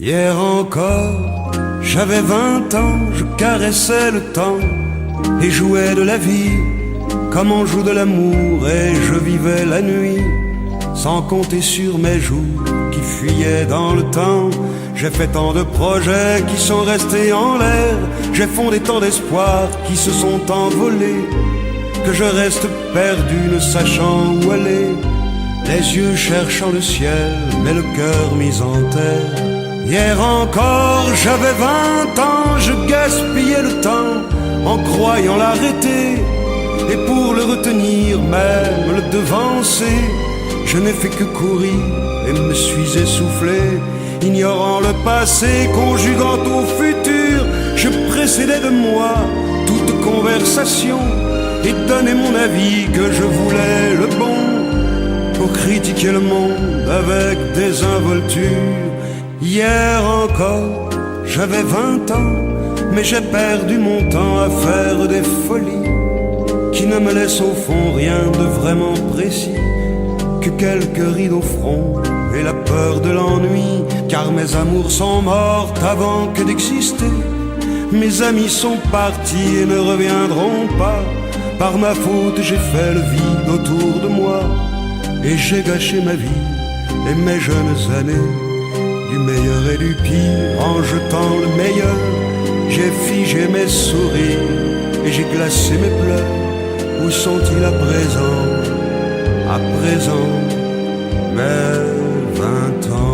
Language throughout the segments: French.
Hier encore, j'avais 20 ans, je caressais le temps et jouais de la vie comme on joue de l'amour, et je vivais la nuit sans compter sur mes jours qui fuyaient dans le temps. J'ai fait tant de projets qui sont restés en l'air, j'ai fondé tant d'espoirs qui se sont envolés, que je reste perdu ne sachant où aller, les yeux cherchant le ciel mais le cœur mis en terre. Hier encore j'avais 20 ans, je gaspillais le temps en croyant l'arrêter, et pour le retenir, même le devancer, je n'ai fait que courir et me suis essoufflé. Ignorant le passé, conjuguant au futur, je précédais de moi toute conversation et donnais mon avis que je voulais le bon, pour critiquer le monde avec désinvolture. Hier encore, j'avais 20 ans, mais j'ai perdu mon temps à faire des folies qui ne me laissent au fond rien de vraiment précis, que quelques rides au front et la peur de l'ennui, car mes amours sont mortes avant que d'exister. Mes amis sont partis et ne reviendront pas. Par ma faute j'ai fait le vide autour de moi, et j'ai gâché ma vie et mes jeunes années, du meilleur et du pire en jetant le meilleur. J'ai figé mes sourires et j'ai glacé mes pleurs. Où sont-ils à présent? À présent, mes 20 ans.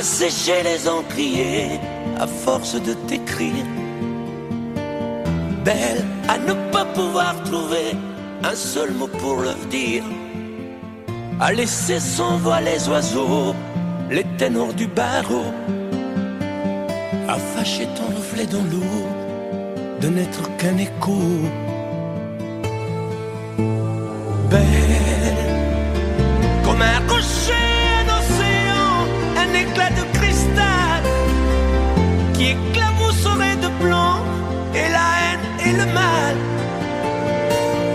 Sécher les encriers à force de t'écrire. Belle à ne pas pouvoir trouver un seul mot pour leur dire, à laisser sans voix les oiseaux, les ténors du barreau, à fâcher ton reflet dans l'eau, de n'être qu'un écho. Belle comme un rocher, un éclat de cristal qui éclabousserait de blanc et la haine et le mal,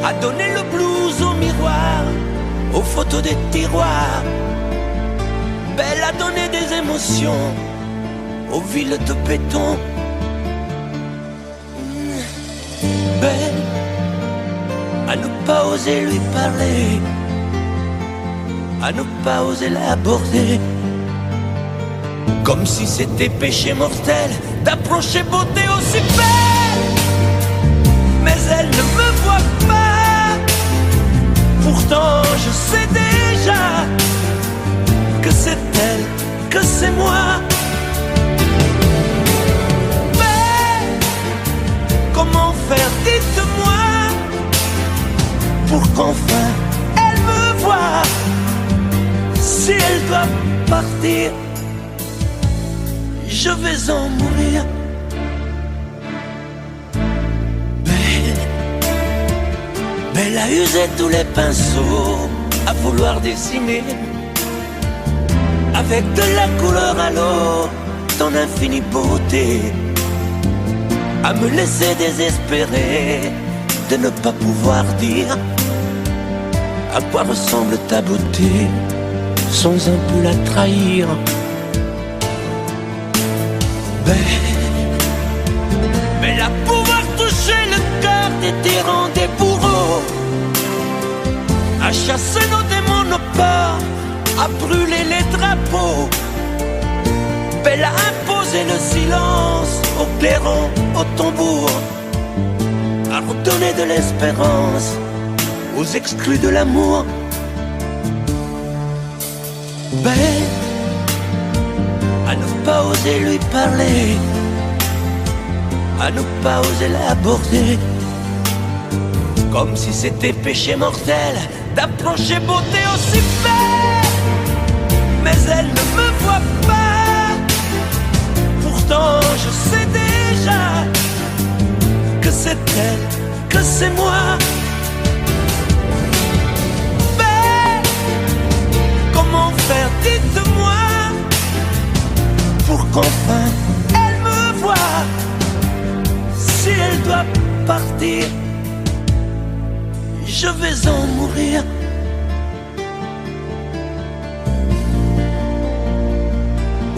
à donner le blues au miroir, aux photos des tiroirs. Belle à donner des émotions aux villes de béton. Belle à ne pas oser lui parler, à ne pas oser l'aborder, comme si c'était péché mortel d'approcher beauté aussi belle. Mais elle ne me voit pas, pourtant je sais déjà que c'est elle, que c'est moi. Mais comment faire, dites-moi, pour qu'enfin elle me voie, si elle doit partir, je vais en mourir. Belle a usé tous les pinceaux à vouloir dessiner avec de la couleur à l'eau ton infinie beauté, à me laisser désespérer de ne pas pouvoir dire à quoi ressemble ta beauté sans un peu la trahir. Belle à pouvoir toucher le cœur des tyrans, des bourreaux, à chasser nos démons, nos peurs, à brûler les drapeaux. Belle à imposer le silence aux clairons, aux tambours, à redonner de l'espérance aux exclus de l'amour. Belle à ne pas oser lui parler, à ne pas oser l'aborder, comme si c'était péché mortel d'approcher beauté aussi belle. mais elle ne me voit pas. Pourtant je sais déjà que c'est elle, que c'est moi. Mais comment faire, dites-moi, pour qu'enfin elle me voie. Si elle doit partir, je vais en mourir.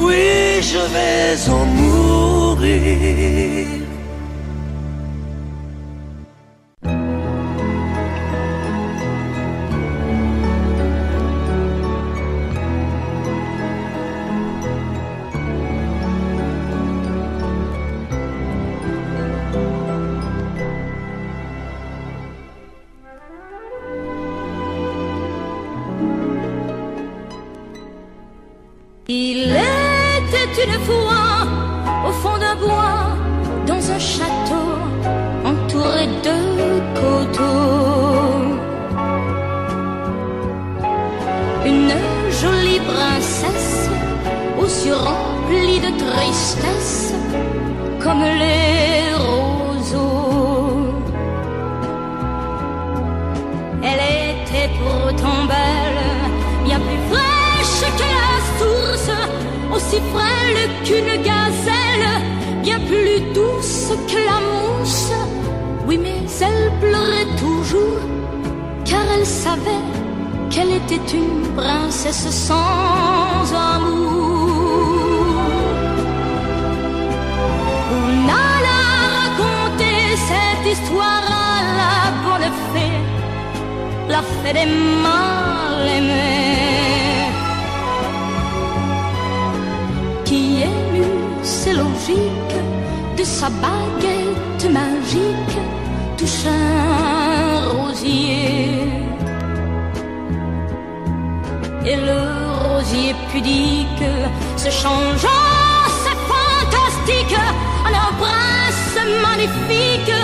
Oui, je vais en mourir. Il était une fois au fond d'un bois, dans un château entouré de coteaux, une jolie princesse aux yeux remplis de tristesse comme les roseaux. Elle était pourtant belle, bien plus fraîche que la source, aussi frêle qu'une gazelle, bien plus douce que la mousse. Oui, mais elle pleurait toujours, car elle savait qu'elle était une princesse sans amour. On alla raconter cette histoire à la bonne fée, la fée des mal-aimés, qui émut, c'est logique, de sa baguette magique touche un rosier. Et le rosier pudique se changea, c'est fantastique, en un prince magnifique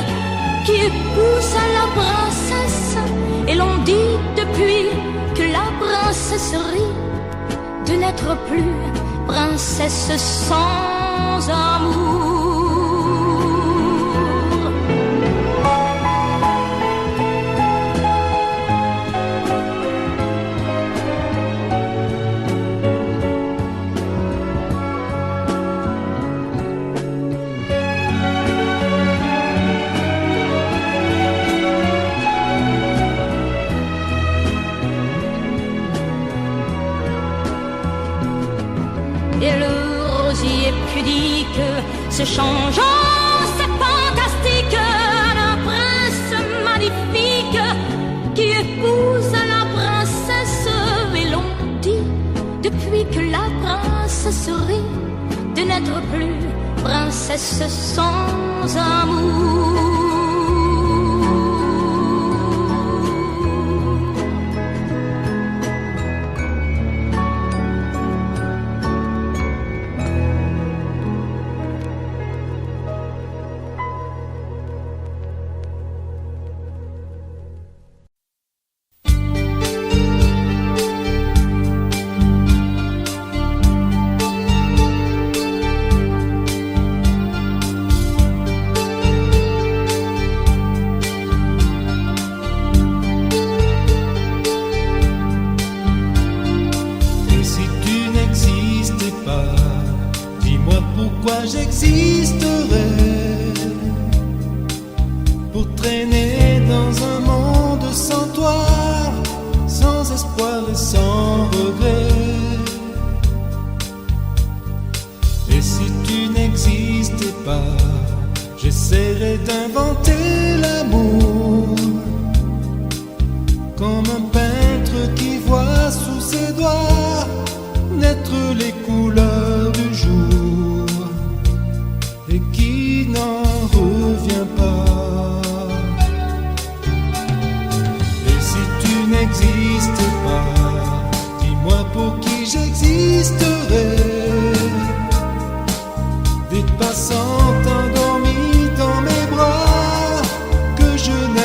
qui épousa la princesse. Et l'on dit depuis que la princesserie de n'être plus princesse sans amour. Et le rosier pudique se changeant, c'est fantastique, en un prince magnifique qui épouse la princesse. Et l'on dit depuis que la princesserie de n'être plus princesse sans amour. J'existerais pour traîner dans un monde sans toi, sans espoir et sans regret. Et si tu n'existais pas, j'essaierais d'inventer l'amour, comme un peintre qui voit sous ses doigts naître les couleurs du jour et qui n'en revient pas. Et si tu n'existais pas, dis-moi pour qui j'existerais. Des passantes endormies dans mes bras que je n'ai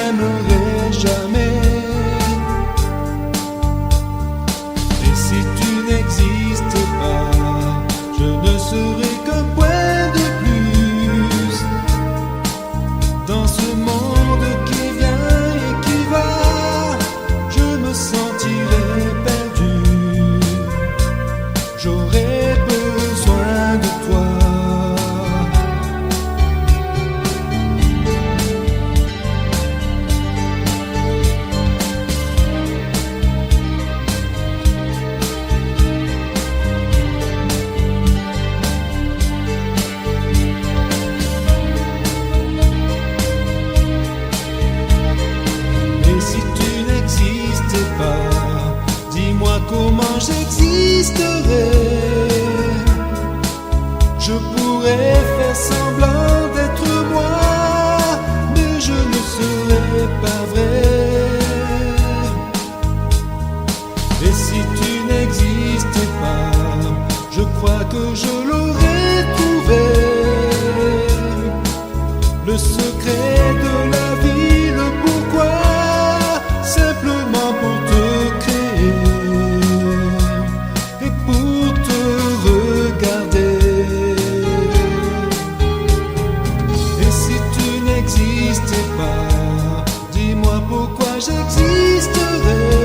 comment j'existerais? Je pourrais faire semblant d'être moi, mais je ne serais pas vrai. Et si tu n'existais pas, je crois que je l'aurais trouvé. Le secret de la vie, le pourquoi, simplement pour te créer et pour te regarder. Et si tu n'existais pas, dis-moi pourquoi j'existerais.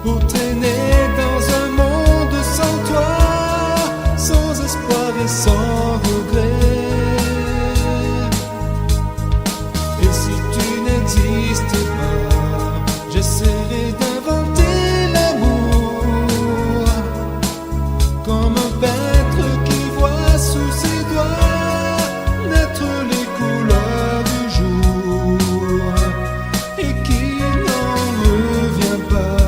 Pour traîner dans un monde sans toi, sans espoir et sans regret. Et si tu n'existais pas, j'essaierai d'inventer l'amour, comme un peintre qui voit sous ses doigts naître les couleurs du jour et qui n'en revient pas.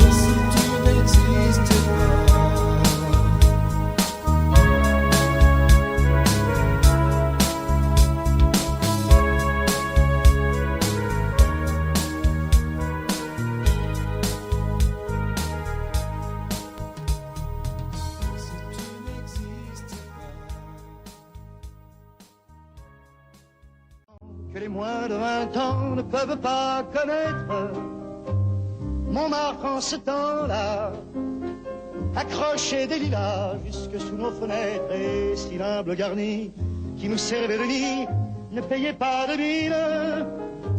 Et si tu n'existais pas, que les moins de 20 ans ne peuvent pas connaître. Montmartre en ce temps-là accrochait des lilas jusque sous nos fenêtres, et si l'humble garni qui nous servait de nid ne payait pas de mine.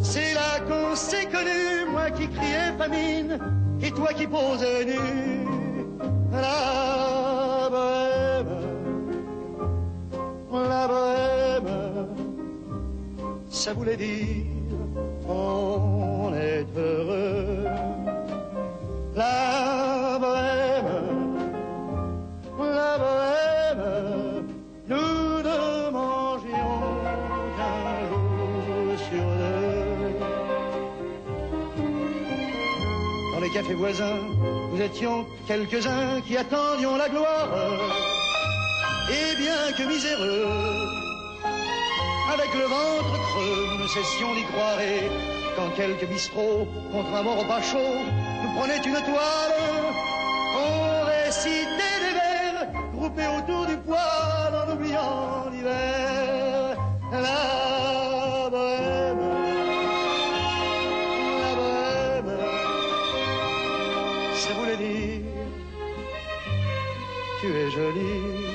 C'est là qu'on s'est connus, moi qui criais famine et toi qui posais nu. La bohème, ça voulait dire on est heureux. La bohème, nous ne mangions qu'un jour sur deux. Dans les cafés voisins, nous étions quelques-uns qui attendions la gloire. Et bien que miséreux, avec le ventre creux, nous ne cessions d'y croire. Et quand quelques bistrots, contre un bon repas chaud, nous prenaient une toile, on récitait des vers, groupés autour du poêle, en oubliant l'hiver. La bohème, ça voulait dire tu es jolie.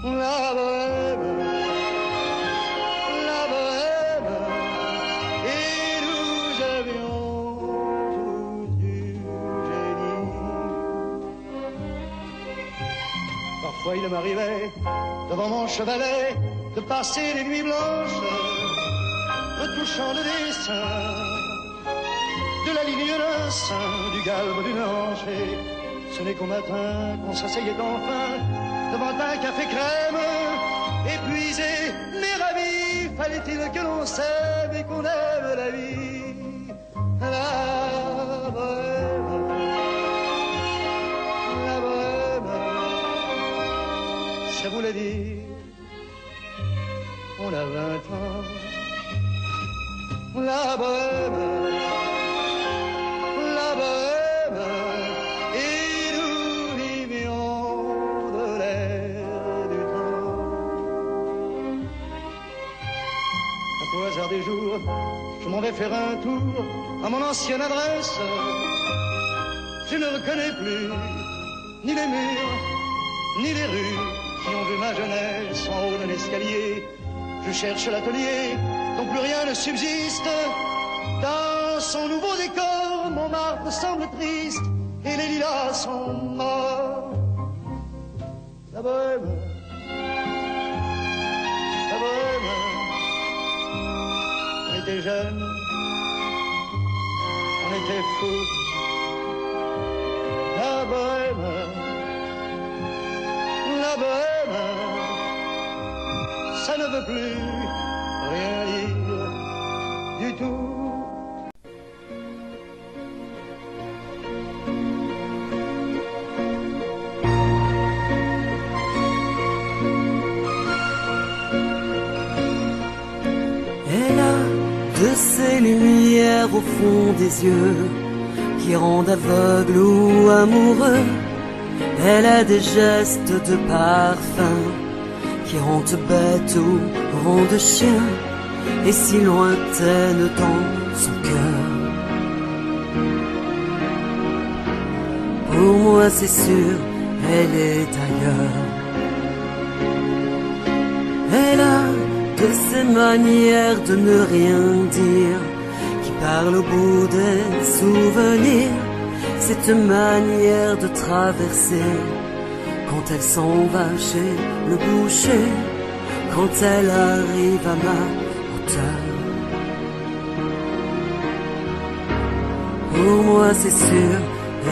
La bohème, et nous avions tous du génie. Parfois il m'arrivait, devant mon chevalet, de passer les nuits blanches, retouchant le dessin de la ligne d'un sein, du galbe d'une hanche. Et ce n'est qu'au matin qu'on s'asseyait enfin devant un café crème, épuisé mais ravi. Fallait-il que l'on s'aime et qu'on aime la vie. La bohème, ça voulait dire on a 20 ans. La bohème, et nous vivions de l'air du temps. Au hasard des jours, je m'en vais faire un tour à mon ancienne adresse. Je ne reconnais plus ni les murs, ni les rues qui ont vu ma jeunesse en haut d'un escalier. Je cherche l'atelier dont plus rien ne subsiste. Dans son nouveau décor, Montmartre semble triste et les lilas sont morts. La bohème, on était jeunes, on était fous. La bohème, ça ne veut plus rien dire du tout. Elle a de ces lumières au fond des yeux qui rendent aveugle ou amoureux. Elle a des gestes de parfum qui rendent bête ou rendent chien, et si lointaine dans son cœur. Pour moi c'est sûr, elle est ailleurs. Elle a de ces manières de ne rien dire qui parle au bout des souvenirs. Cette manière de traverser quand elle s'en va chez le boucher, quand elle arrive à ma hauteur. Pour moi c'est sûr,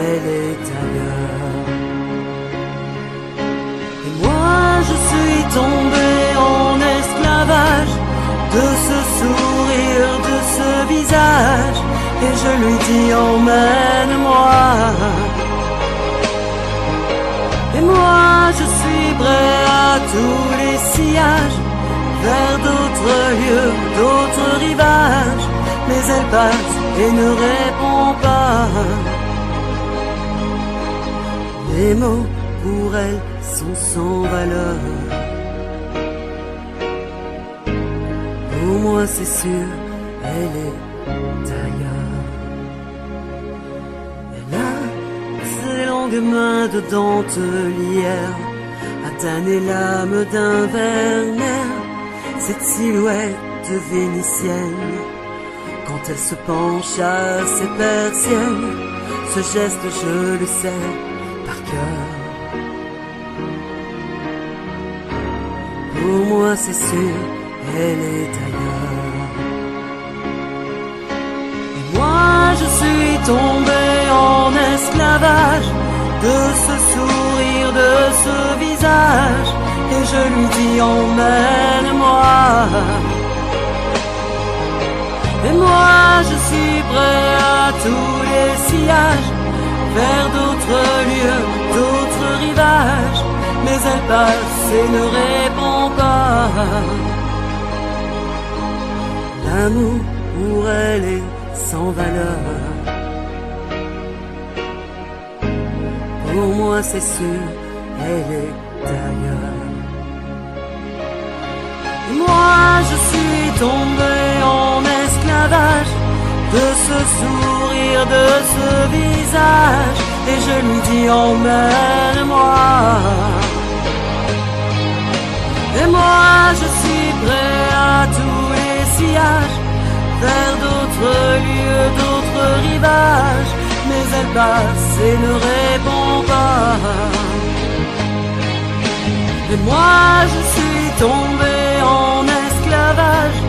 elle est ailleurs. Et moi je suis tombé en esclavage de ce sourire, de ce visage, et je lui dis emmène-moi. Et moi je suis prêt à tous les sillages, vers d'autres lieux, d'autres rivages, mais elle passe et ne répond pas. Les mots pour elle sont sans valeur. Pour moi c'est sûr, elle est ailleurs. Elle a ses longues mains de dentelière à tanner l'âme d'un Werner. Cette silhouette vénitienne, quand elle se penche à ses persiennes, ce geste je le sais par cœur. Pour moi c'est sûr, elle est ailleurs. Et moi je suis tombé en esclavage de ce sourire, de ce visage, et je lui dis emmène-moi. Et moi je suis prêt à tous les sillages, vers d'autres lieux, d'autres rivages, mais elle passe et ne répond pas. L'amour pour elle est sans valeur. Pour moi c'est sûr, elle est ailleurs. Et moi je suis tombé en esclavage de ce sourire, de ce visage, et je lui dis emmène-moi. Et moi je suis prêt à tous les sillages, vers d'autres lieux, d'autres rivages, mais elle passe et ne répond pas. Et moi je suis tombé en esclavage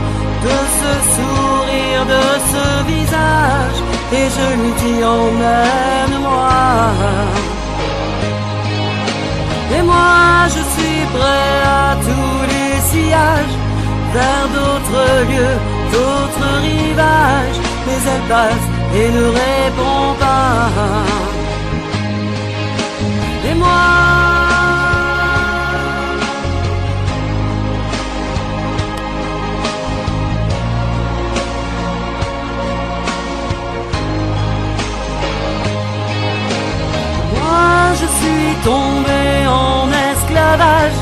de ce sourire, de ce visage, et je lui dis emmène-moi. Et moi je suis prêt à tous les sillages, vers d'autres lieux, d'autres rivages, mais elle passe et ne répond pas. Et moi je suis tombé en esclavage,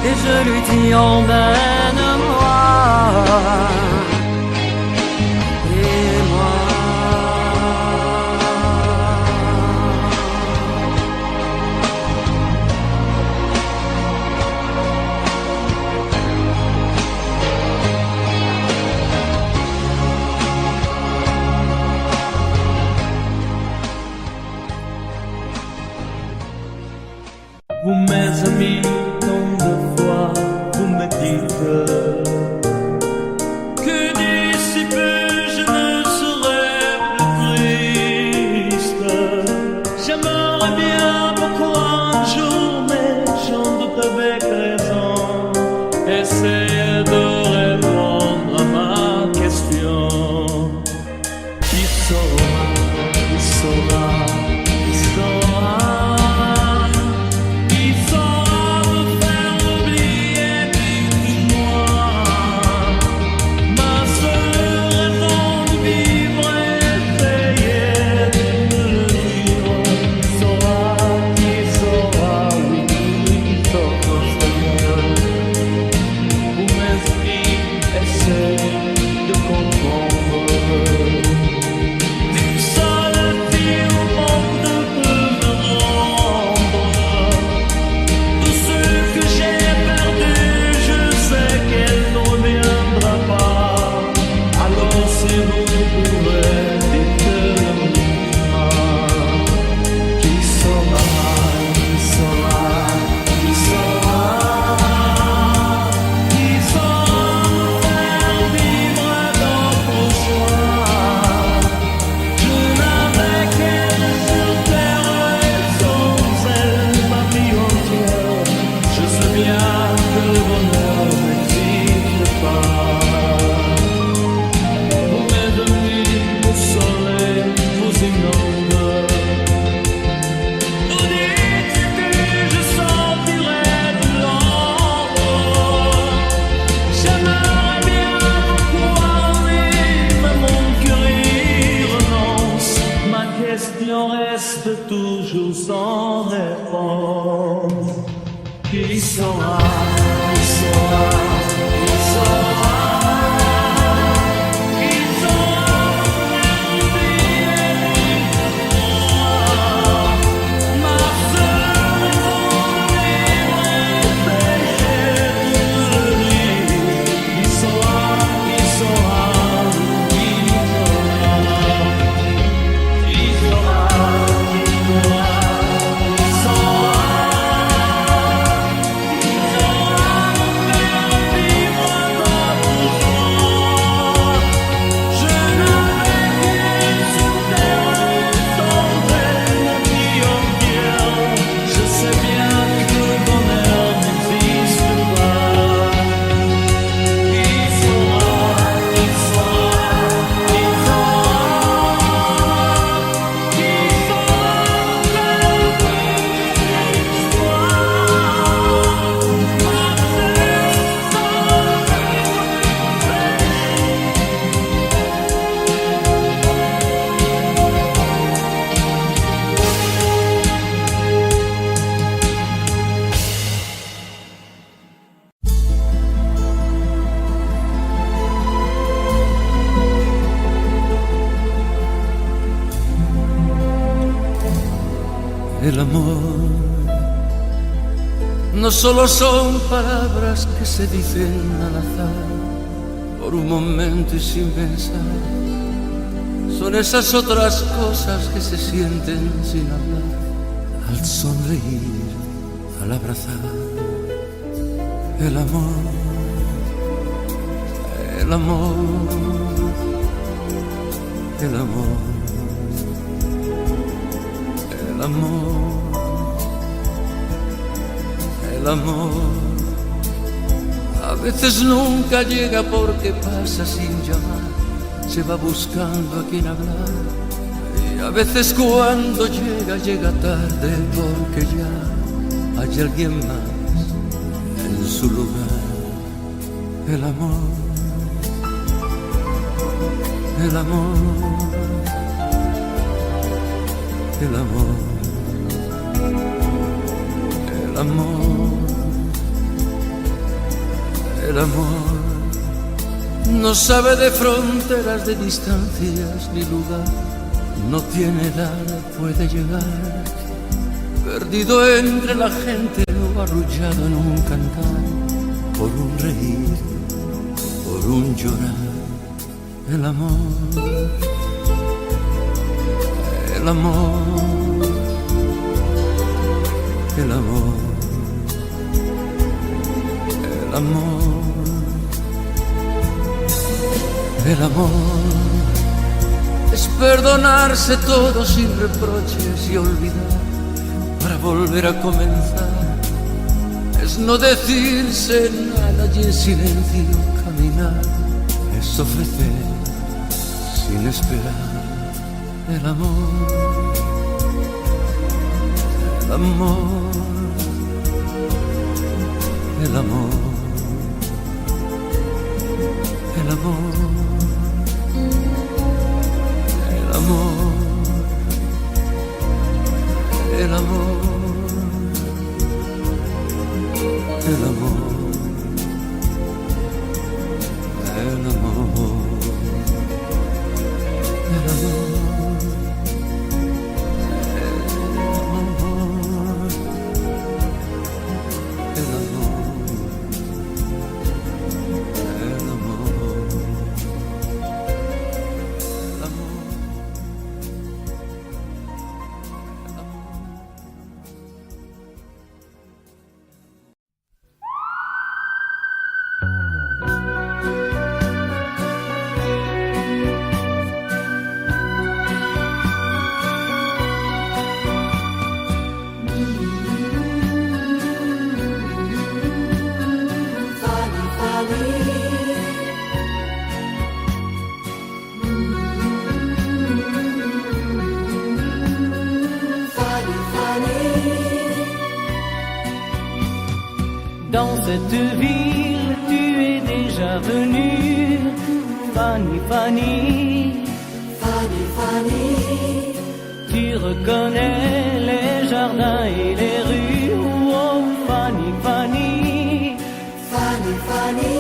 et je lui dis emmène-moi. Et moi vous mes amis, tant de fois vous me dites que d'ici peu je ne serai plus triste. J'aimerais bien beaucoup un jour, mais j'en doute avec raison. Essayer toujours sans réponse. Qui saura, qui saura, qui saura, qui saura ma seule journée péché de nuit. Qui saura, qui saura, qui saura, qui saura. El amor no solo son palabras que se dicen al azar, por un momento y sin pensar. Son esas otras cosas que se sienten sin hablar, al sonreír, al abrazar. El amor, el amor, el amor. El amor, el amor, a veces nunca llega porque pasa sin llamar, se va buscando a quien hablar, y a veces cuando llega, llega tarde porque ya hay alguien más en su lugar. El amor, el amor, el amor. El amor, el amor, no sabe de fronteras, de distancias ni lugar, no tiene edad, puede llegar, perdido entre la gente o arrullado en un cantar, por un reír, por un llorar. El amor, el amor, el amor, el amor, el amor es perdonarse todo sin reproches y olvidar para volver a comenzar, es no decirse nada y en silencio caminar, es ofrecer sin esperar. El amor, el amor, el amor, el amor, el amor, el amor, el amor, el amor, el amor. Dans cette ville, tu es déjà venue, Fanny, Fanny. Fanny, Fanny. Tu Tu reconnais les jardins et les rues. Oh, Fanny, Fanny, Fanny, Fanny.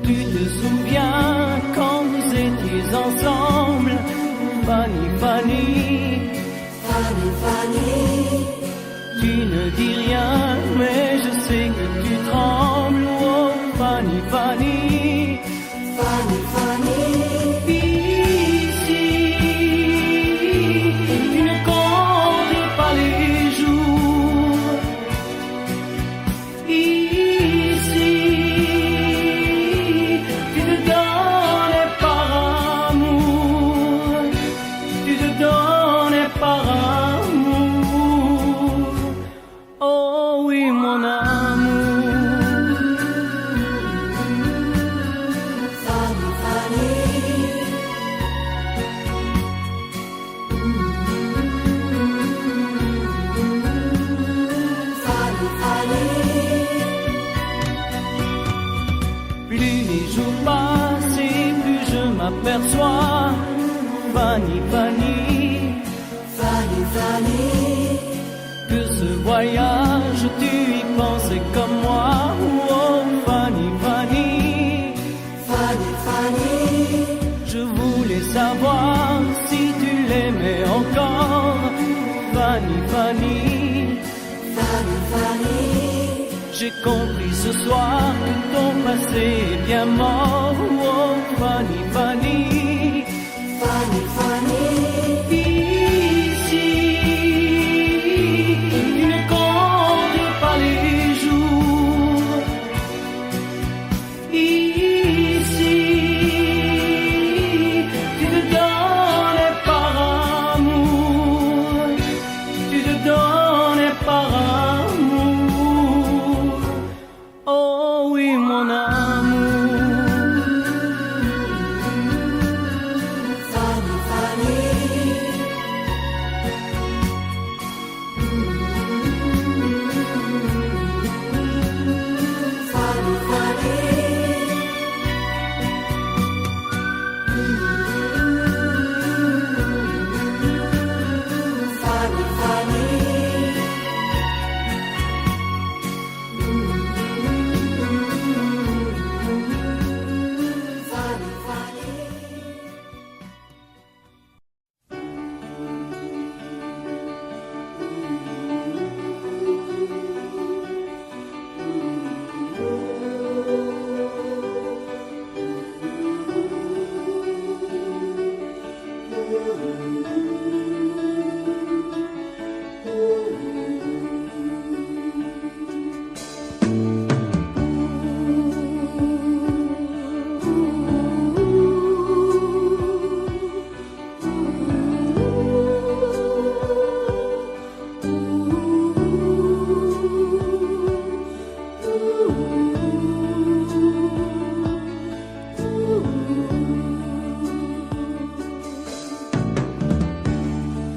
Tu te souviens quand nous étions ensemble? Fanny, Fanny, Fanny, Fanny. tu ne dis rien, mais je sais que tu trembles. Oh, Fanny, Fanny, Fanny, Fanny. ici, tu ne comptes pas les jours. Ici, tu te donnes par amour. Tu te donnes par amour. Oh oui, mon amour. Fanny, Fanny. Fanny, Fanny. Plus les jours passent et plus je m'aperçois. Fanny, Fanny, Fanny, Fanny. que ce voyage, tu y pensais comme moi. Oh, Fanny, Fanny, Fanny, Fanny. je voulais savoir si tu l'aimais encore. Fanny, Fanny, Fanny, Fanny. j'ai compris ce soir que ton passé est bien mort. Oh, Fanny, Fanny, Fanny, Fanny. ici, tu ne comptes pas les jours. Ici, tu te donnes par amour. Tu te donnes par amour. Oh oui, mon amour. Fanny, Fanny. Fanny, Fanny. Fanny, Fanny. Fanny, Fanny.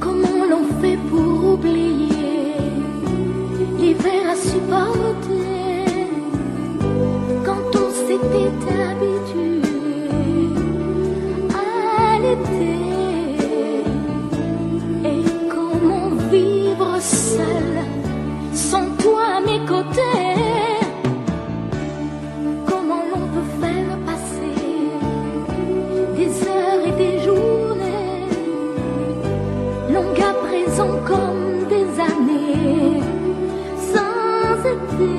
Comment l'on fait pour oublier l'hiver à supporter quand on s'était habitué à l'été? Et comment vivre seul sans toi à mes côtés? Comment l'on peut faire passer des heures et des journées longues à présent comme des années sans été?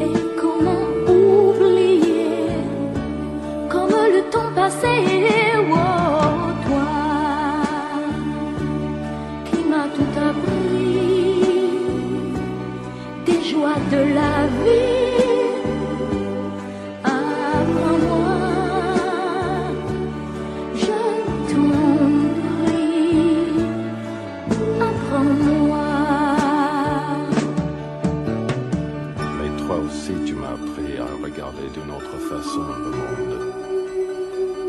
Et comment oublier comme le temps passé? Oh, toi qui m'as tout appris, des joies de la vie. Apprends-moi, je t'en prie, apprends-moi. Mais toi aussi, tu m'as appris à regarder d'une autre façon le monde,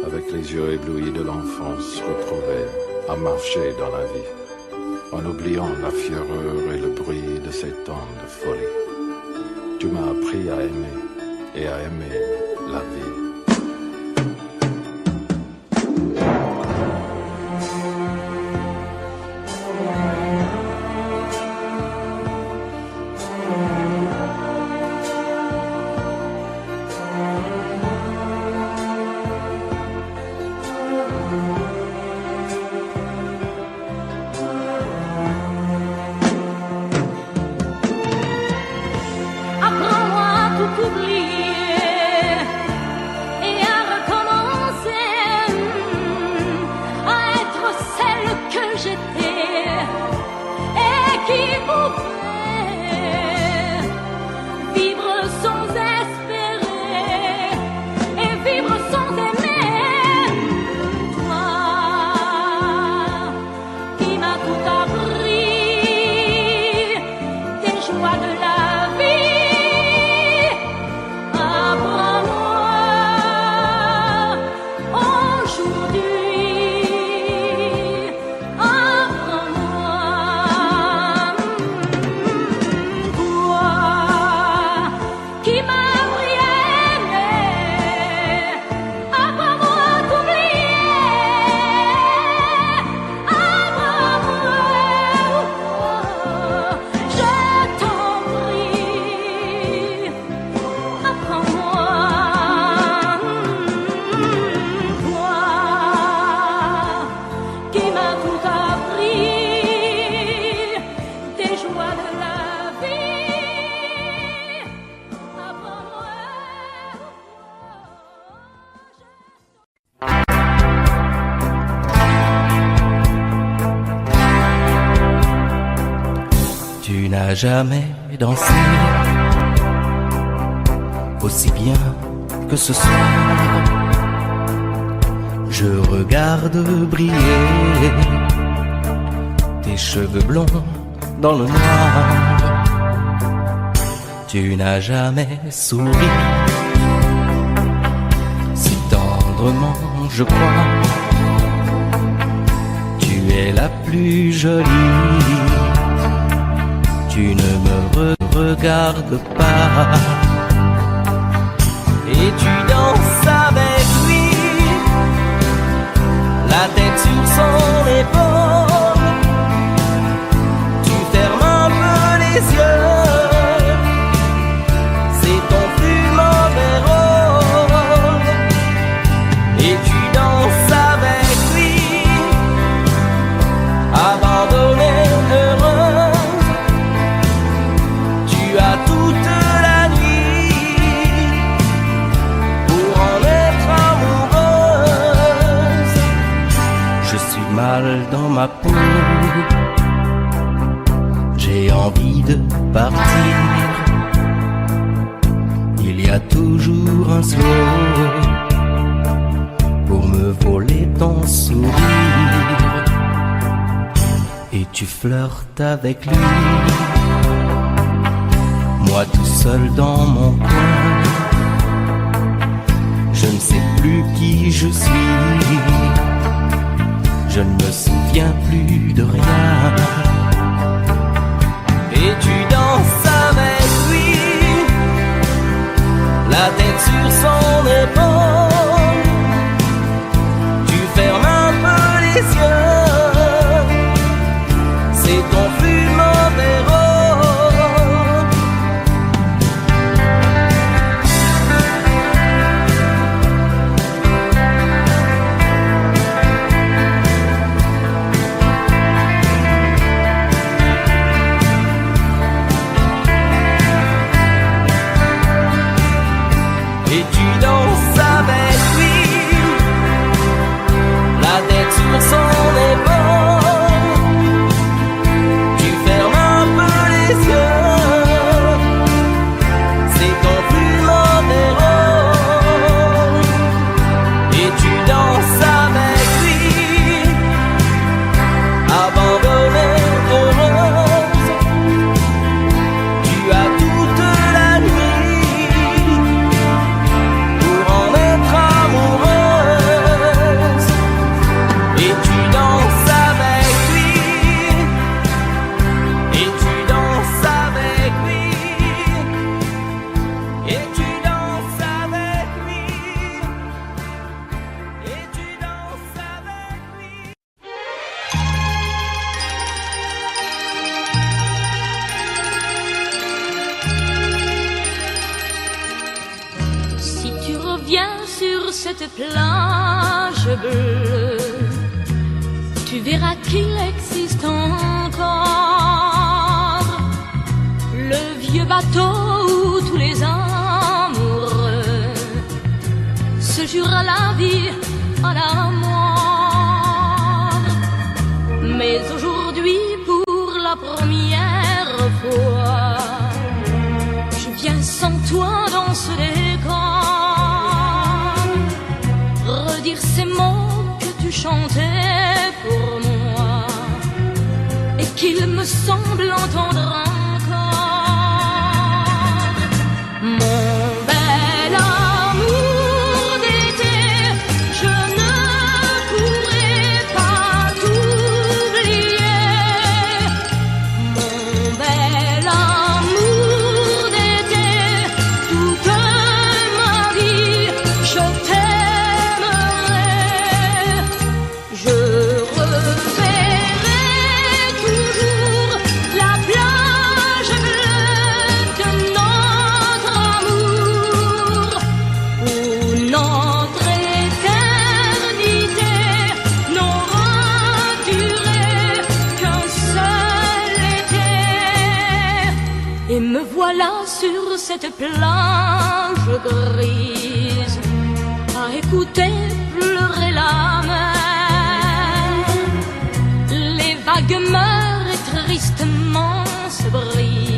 avec les yeux éblouis de l'enfance retrouvée, à marcher dans la vie, en oubliant la fureur et le bruit de ces temps de folie. Tu m'as appris à aimer et à aimer la vie. jamais dansé aussi bien que ce soir. Je regarde briller tes cheveux blonds dans le noir. Tu n'as jamais souri si tendrement, je crois. Tu es la plus jolie. Tu ne me regardes pas. Et tu danses avec lui, la tête sur son épaule. Tu fermes un peu les yeux, c'est ton plus mauvais rôle. Et tu danses avec lui, abandonnée, heureuse. Tu as toute la nuit pour en être amoureuse. Je suis mal dans ma peau, j'ai envie de partir. Il y a toujours un slow pour me voler ton sourire. Et tu flirtes avec lui, moi tout seul dans mon coin. Je ne sais plus qui je suis, je ne me souviens plus de rien. Et tu danses avec lui, la tête sur son épaule. Tu fermes un peu les yeux, c'est ton plus mauvais rôle. Et tu danses avec lui, la tête sur son épaule. Tu fermes un peu les yeux, c'est ton plus mauvais rôle. Et tu danses avec lui, abandonnée, heureuse. Tu as toute la nuit pour en être amoureuse. Et tu danses avec lui, et tu danses avec lui, et tu danses avec lui, et tu danses avec lui. Si tu reviens sur cette plage bleue, tu verras qu'il existe encore le vieux bateau où tous les amoureux se jurent la vie à la mort. Mais aujourd'hui, pour la première fois, je viens sans toi dans ce décor, redire ces mots que tu chantais pour moi et qu'il me semble entendre encore. Mon bel amour d'été, je ne pourrai pas t'oublier. Mon bel amour d'été, toute ma vie, je t'aimerai. Je reverrai toujours la plage bleue de notre amour, où notre éternité n'aura duré qu'un seul été. Et me voilà sur cette plage grise, à écouter pleurer la mer. Les vagues meurent et tristement se brisent.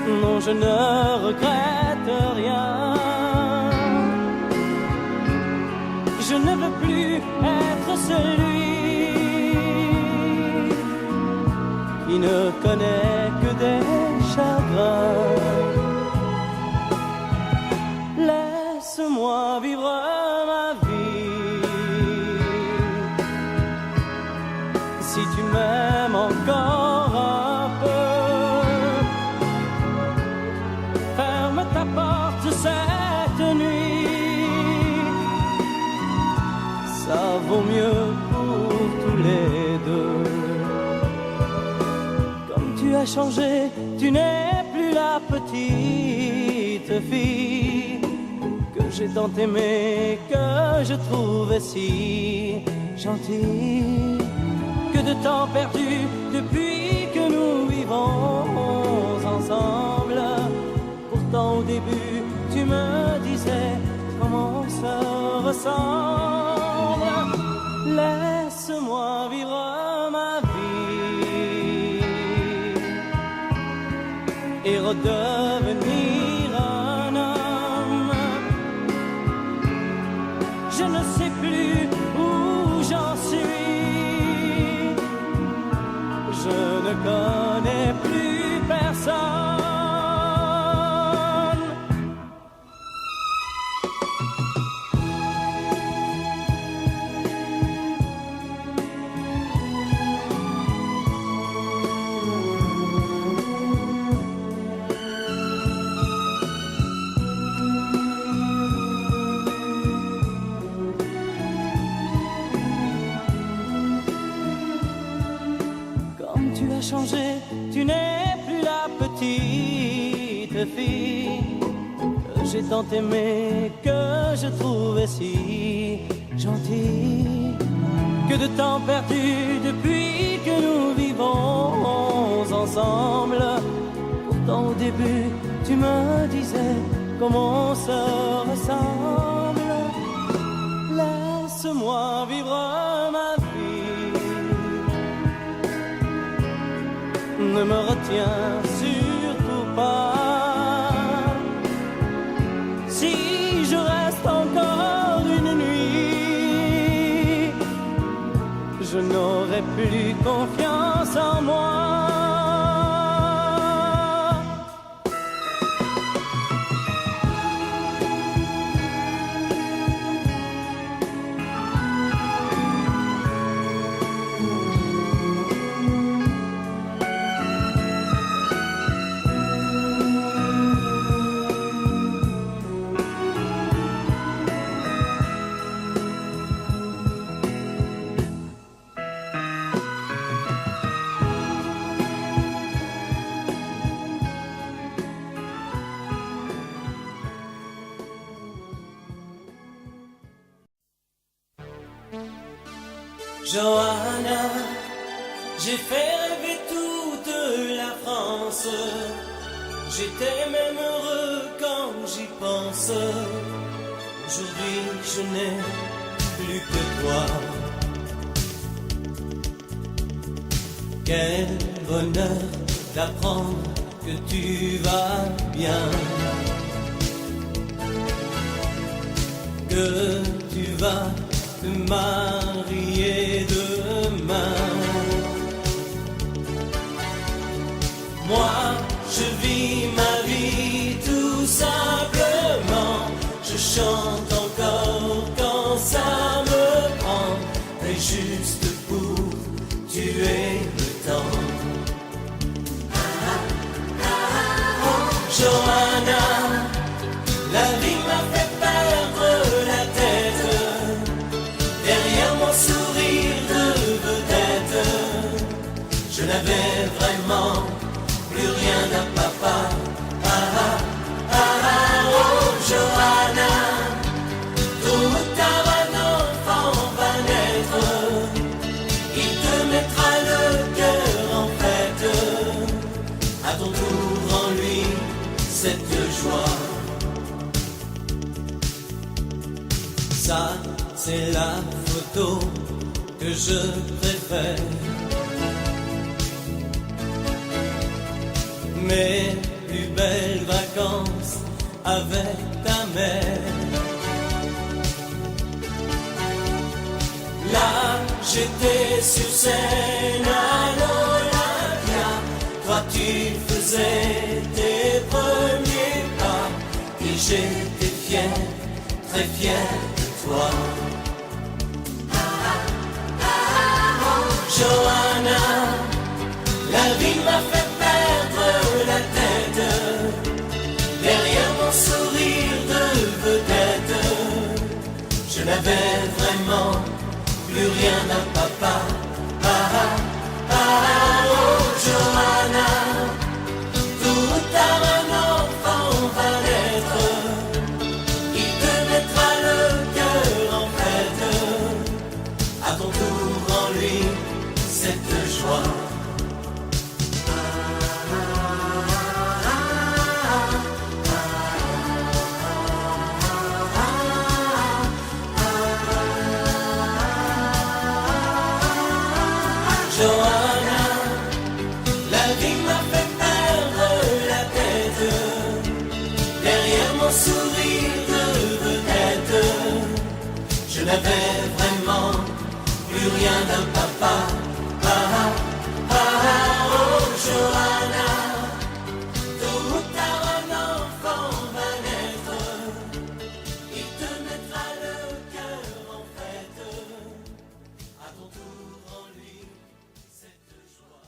Non, je ne regrette rien. Je ne veux plus être celui qui ne connaît que des chagrins. Laisse-moi vivre ma vie. Si tu m'aimes encore un peu, ferme ta porte cette nuit. Ça vaut mieux pour tous les deux. Comme tu as changé, tu n'es plus la petite fille que j'ai tant aimée, que je trouvais si gentille. Que de temps perdu depuis que nous vivons ensemble. Pourtant au début tu me disais comment on se ressemble. Laisse-moi vivre ma vie et redevenir un homme. Je ne sais plus où j'en suis. Je ne connais plus personne. Changé, tu n'es plus la petite fille que j'ai tant aimée, que je trouvais si gentille. Que de temps perdu depuis que nous vivons ensemble. Pourtant au début tu me disais comment on se ressemble. Laisse-moi vivre ma vie. Ne me retiens surtout pas. Si je reste encore une nuit, je n'aurai plus confiance en moi. Johanna, j'ai fait rêver toute la France. J'étais même heureux quand j'y pense. Aujourd'hui, je n'ai plus que toi. Quel bonheur d'apprendre que tu vas bien, que tu vas te marier demain. Moi, je vis ma vie tout simplement. Je chante encore quand ça me prend, et juste pour tuer le temps. Johanna, la vie m'a fait perdre la tête. Derrière mon sourire de vedette, je n'avais vraiment plus rien à papa. Oh Johanna, tôt ou tard un enfant va naître. Il te mettra le cœur en fête, à ton tour en lui cette joie. Ça, c'est la photo que je préfère. Mes plus belles vacances avec ta mère. Là, j'étais sur scène à l'Olympia. Toi, tu faisais tes premiers pas. Et j'étais fier, très fier de toi. Johanna, la vie m'a fait perdre la tête. Derrière mon sourire de vedette, je n'avais vraiment plus rien à papa. Oh Johanna, tout tard un enfant va naître. Il te mettra le cœur en fête. À ton tour en lui cette joie. Johanna, la vie m'a fait perdre la tête. Derrière mon sourire de vedette, je n'avais vraiment plus rien d'un papa. Oh Johanna, tôt ou tard un enfant va naître. Il te mettra le cœur en fête. À ton tour en lui cette joie.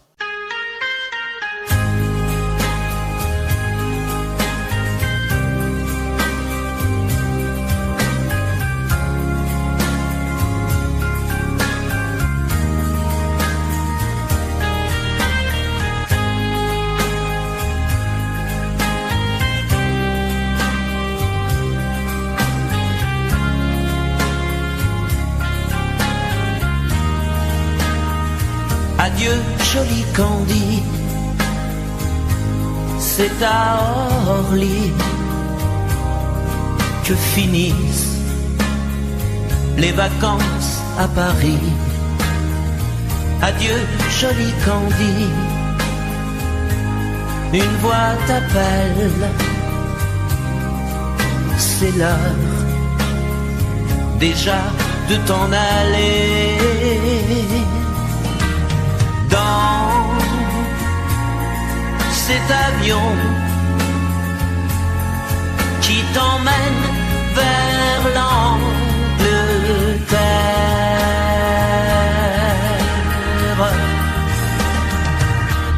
Adieu, joli Candy, c'est à Orly que finissent les vacances à Paris. Adieu, joli Candy, une voix t'appelle, c'est l'heure déjà de t'en aller. Dans cet avion qui t'emmène vers l'Angleterre.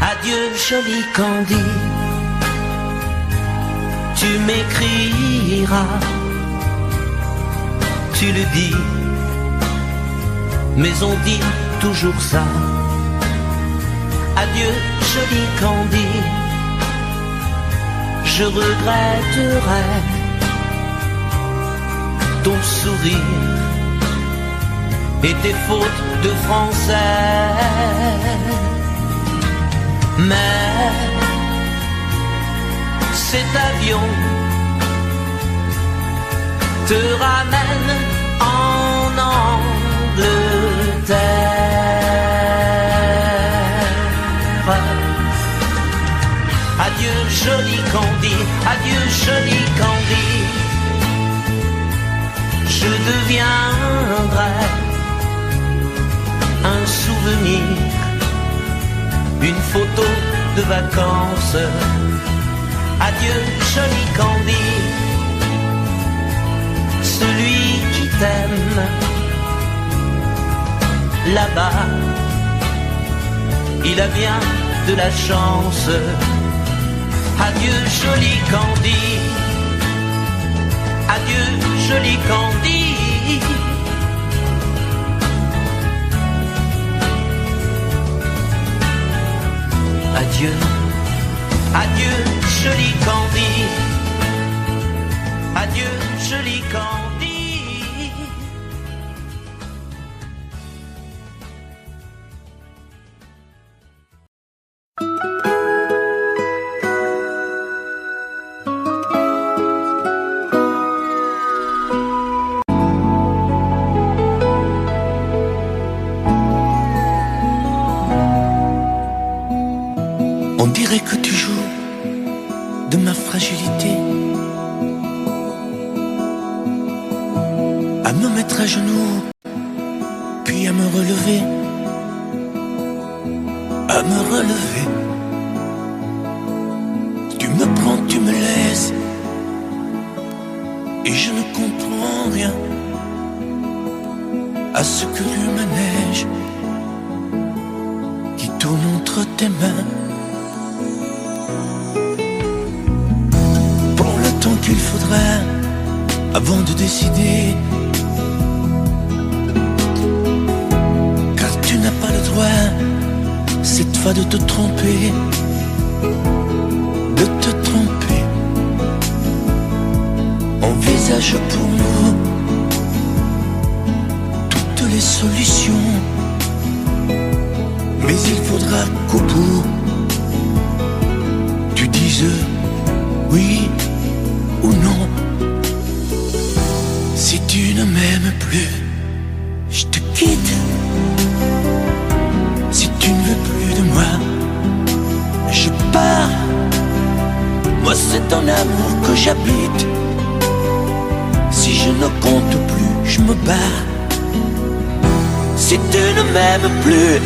Adieu, joli Candy, tu m'écriras, tu le dis, mais on dit toujours ça. Adieu, joli Candy, je regretterai ton sourire et tes fautes de français. Mais cet avion te ramène en Angleterre. Adieu, joli Candy, adieu, joli Candy, je deviendrai un souvenir, une photo de vacances. Adieu, joli Candy, celui qui t'aime là-bas, il a bien de la chance. Adieu, joli Candy, adieu, joli Candy. Adieu, adieu, joli Candy, adieu, joli Candy. On dirait que tu joues de ma fragilité, à me mettre à genoux, puis à me relever, à me relever. Tu me prends, tu me laisses, et je ne comprends rien à ce que l'humanège qui tourne entre tes mains. Prends le temps qu'il faudra avant de décider, car tu n'as pas le droit cette fois de te tromper, de te tromper. Envisage pour nous toutes les solutions, mais il faudra qu'au bout tu dises oui ou non. Si tu ne m'aimes plus, je te quitte. Si tu ne veux plus de moi, je pars. Moi c'est ton amour que j'habite. Si je ne compte plus, je me barre. Si tu ne m'aimes plus,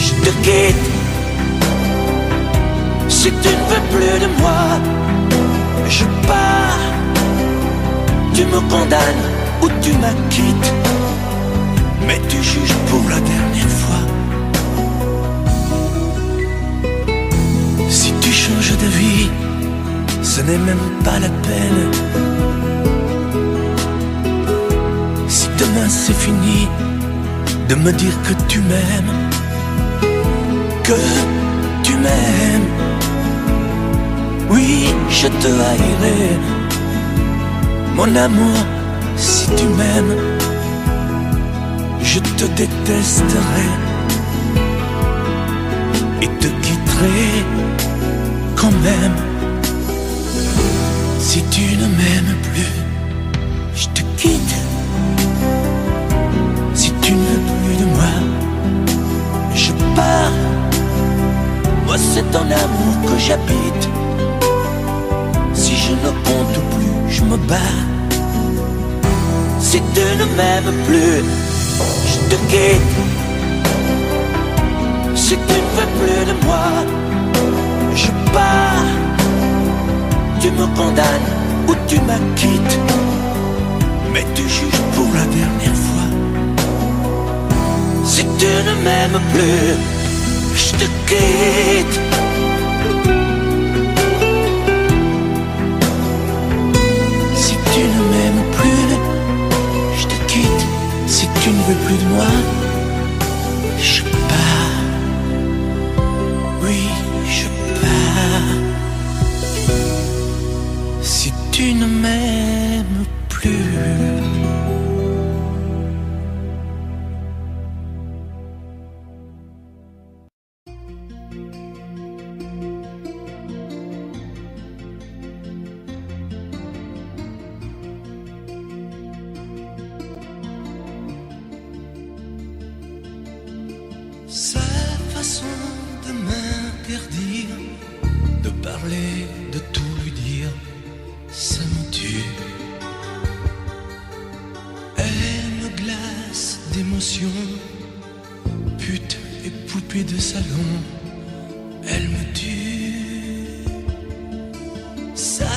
je te quitte. Si tu ne veux plus de moi, je pars. Tu me condamnes ou tu m'acquittes, mais tu juges pour la dernière fois. Si tu changes d'avis, ce n'est même pas la peine. Si demain c'est fini de me dire que tu m'aimes, que tu m'aimes, oui, je te haïrai. Mon amour, si tu m'aimes, je te détesterai et te quitterai quand même. Si tu ne m'aimes plus, je te quitte. Si tu ne veux plus de moi, je pars. Moi c'est ton amour que j'habite. Si je ne compte plus, je me barre. Si tu ne m'aimes plus, je te quitte. Si tu ne veux plus de moi, je pars. Tu me condamnes ou tu m'acquittes, mais tu juges pour la dernière fois. Si tu ne m'aimes plus, je te quitte. Si tu ne m'aimes plus, je te quitte. Si tu ne veux plus de moi, je pars. Oui, je pars. Si tu ne m'aimes plus. Sa façon de m'interdire de parler, de tout lui dire, ça me tue. Elle me glace d'émotion, pute et poupée de salon, elle me tue. Sa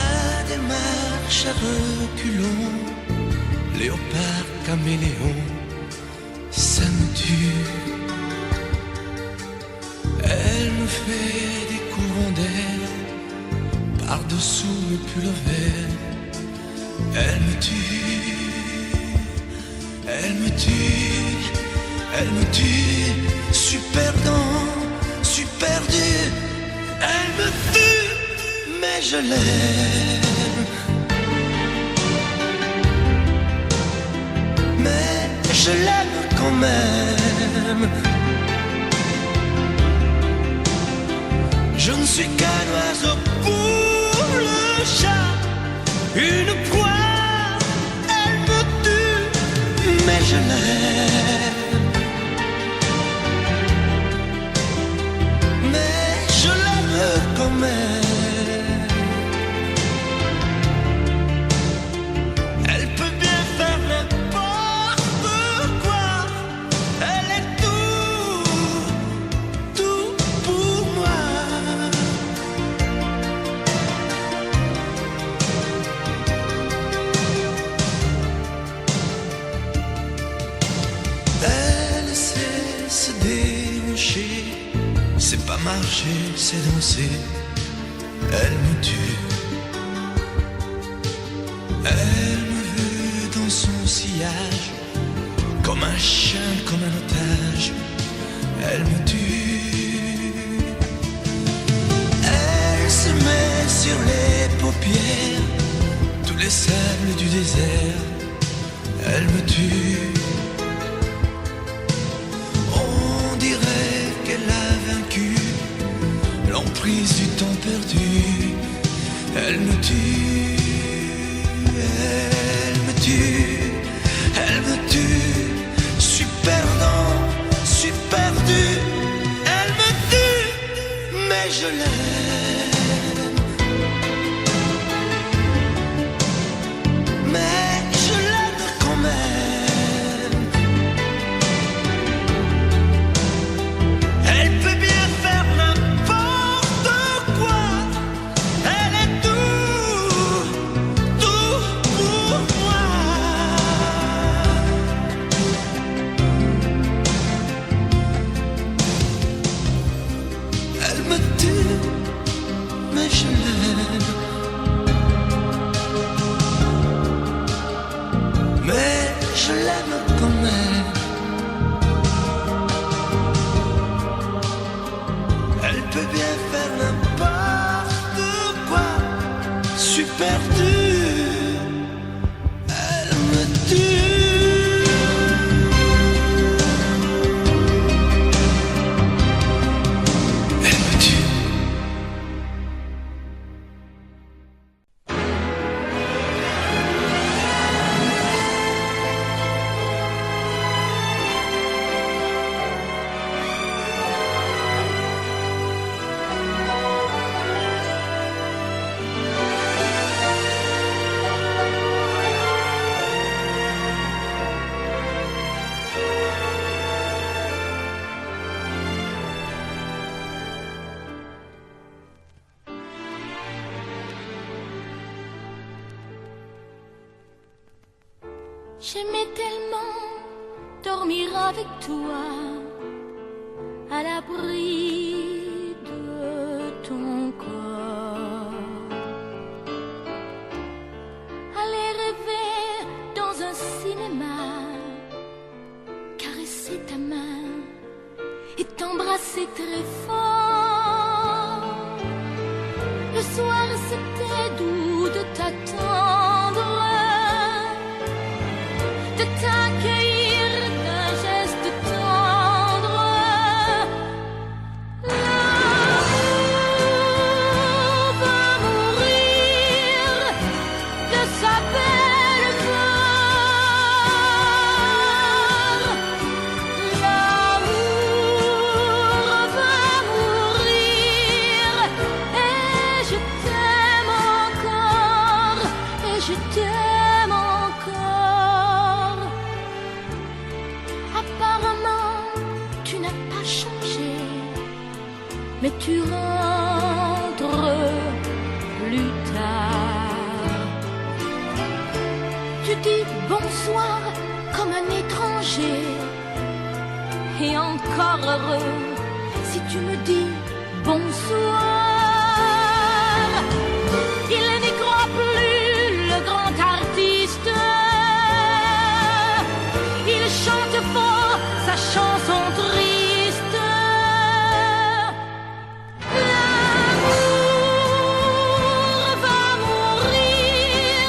démarche à reculons, léopard caméléon, ça me tue. Elle me fait des courants d'air par-dessous le pull vert. Elle me tue, elle me tue, elle me tue. Super dans, super dur. Elle me tue, mais je l'aime. Mais je l'aime quand même. Je ne suis qu'un oiseau pour le chat, une proie, elle me tue, mais je l'aime. Mais je l'aime quand même. marcher, c'est danser, elle me tue. Elle me veut dans son sillage, comme un chien, comme un otage, elle me tue. Elle se met sur les paupières tous les sables du désert, elle me tue. On dirait qu'elle a vaincu l'emprise du temps perdu, elle me tue. Elle me tue, elle me tue, je suis perdant, je suis perdu. Elle me tue, mais je l'aime. Mais je l'aime quand même. Elle peut bien faire n'importe quoi. Elle est tout, tout pour moi. Elle me tue, mais je l'aime. Mais je l'aime quand même. Elle peut bien faire n'importe quoi. Je suis perdu. Elle me tue. Elle me tue. J'aimais tellement dormir avec toi, à l'abri de ton corps. Aller rêver dans un cinéma, caresser ta main et t'embrasser très fort. Le soir c'était doux de t'attendre, de t'accueillir d'un geste tendre. L'amour va mourir de sa belle mort. L'amour va mourir et je t'aime encore, et je t'aime encore. Apparemment, tu n'as pas changé, mais tu rentres plus tard. Tu dis bonsoir comme un étranger, et encore heureux si tu me dis bonsoir. Il n'y croit plus, le grand artiste. Il chante fort sa chanson triste. L'amour va mourir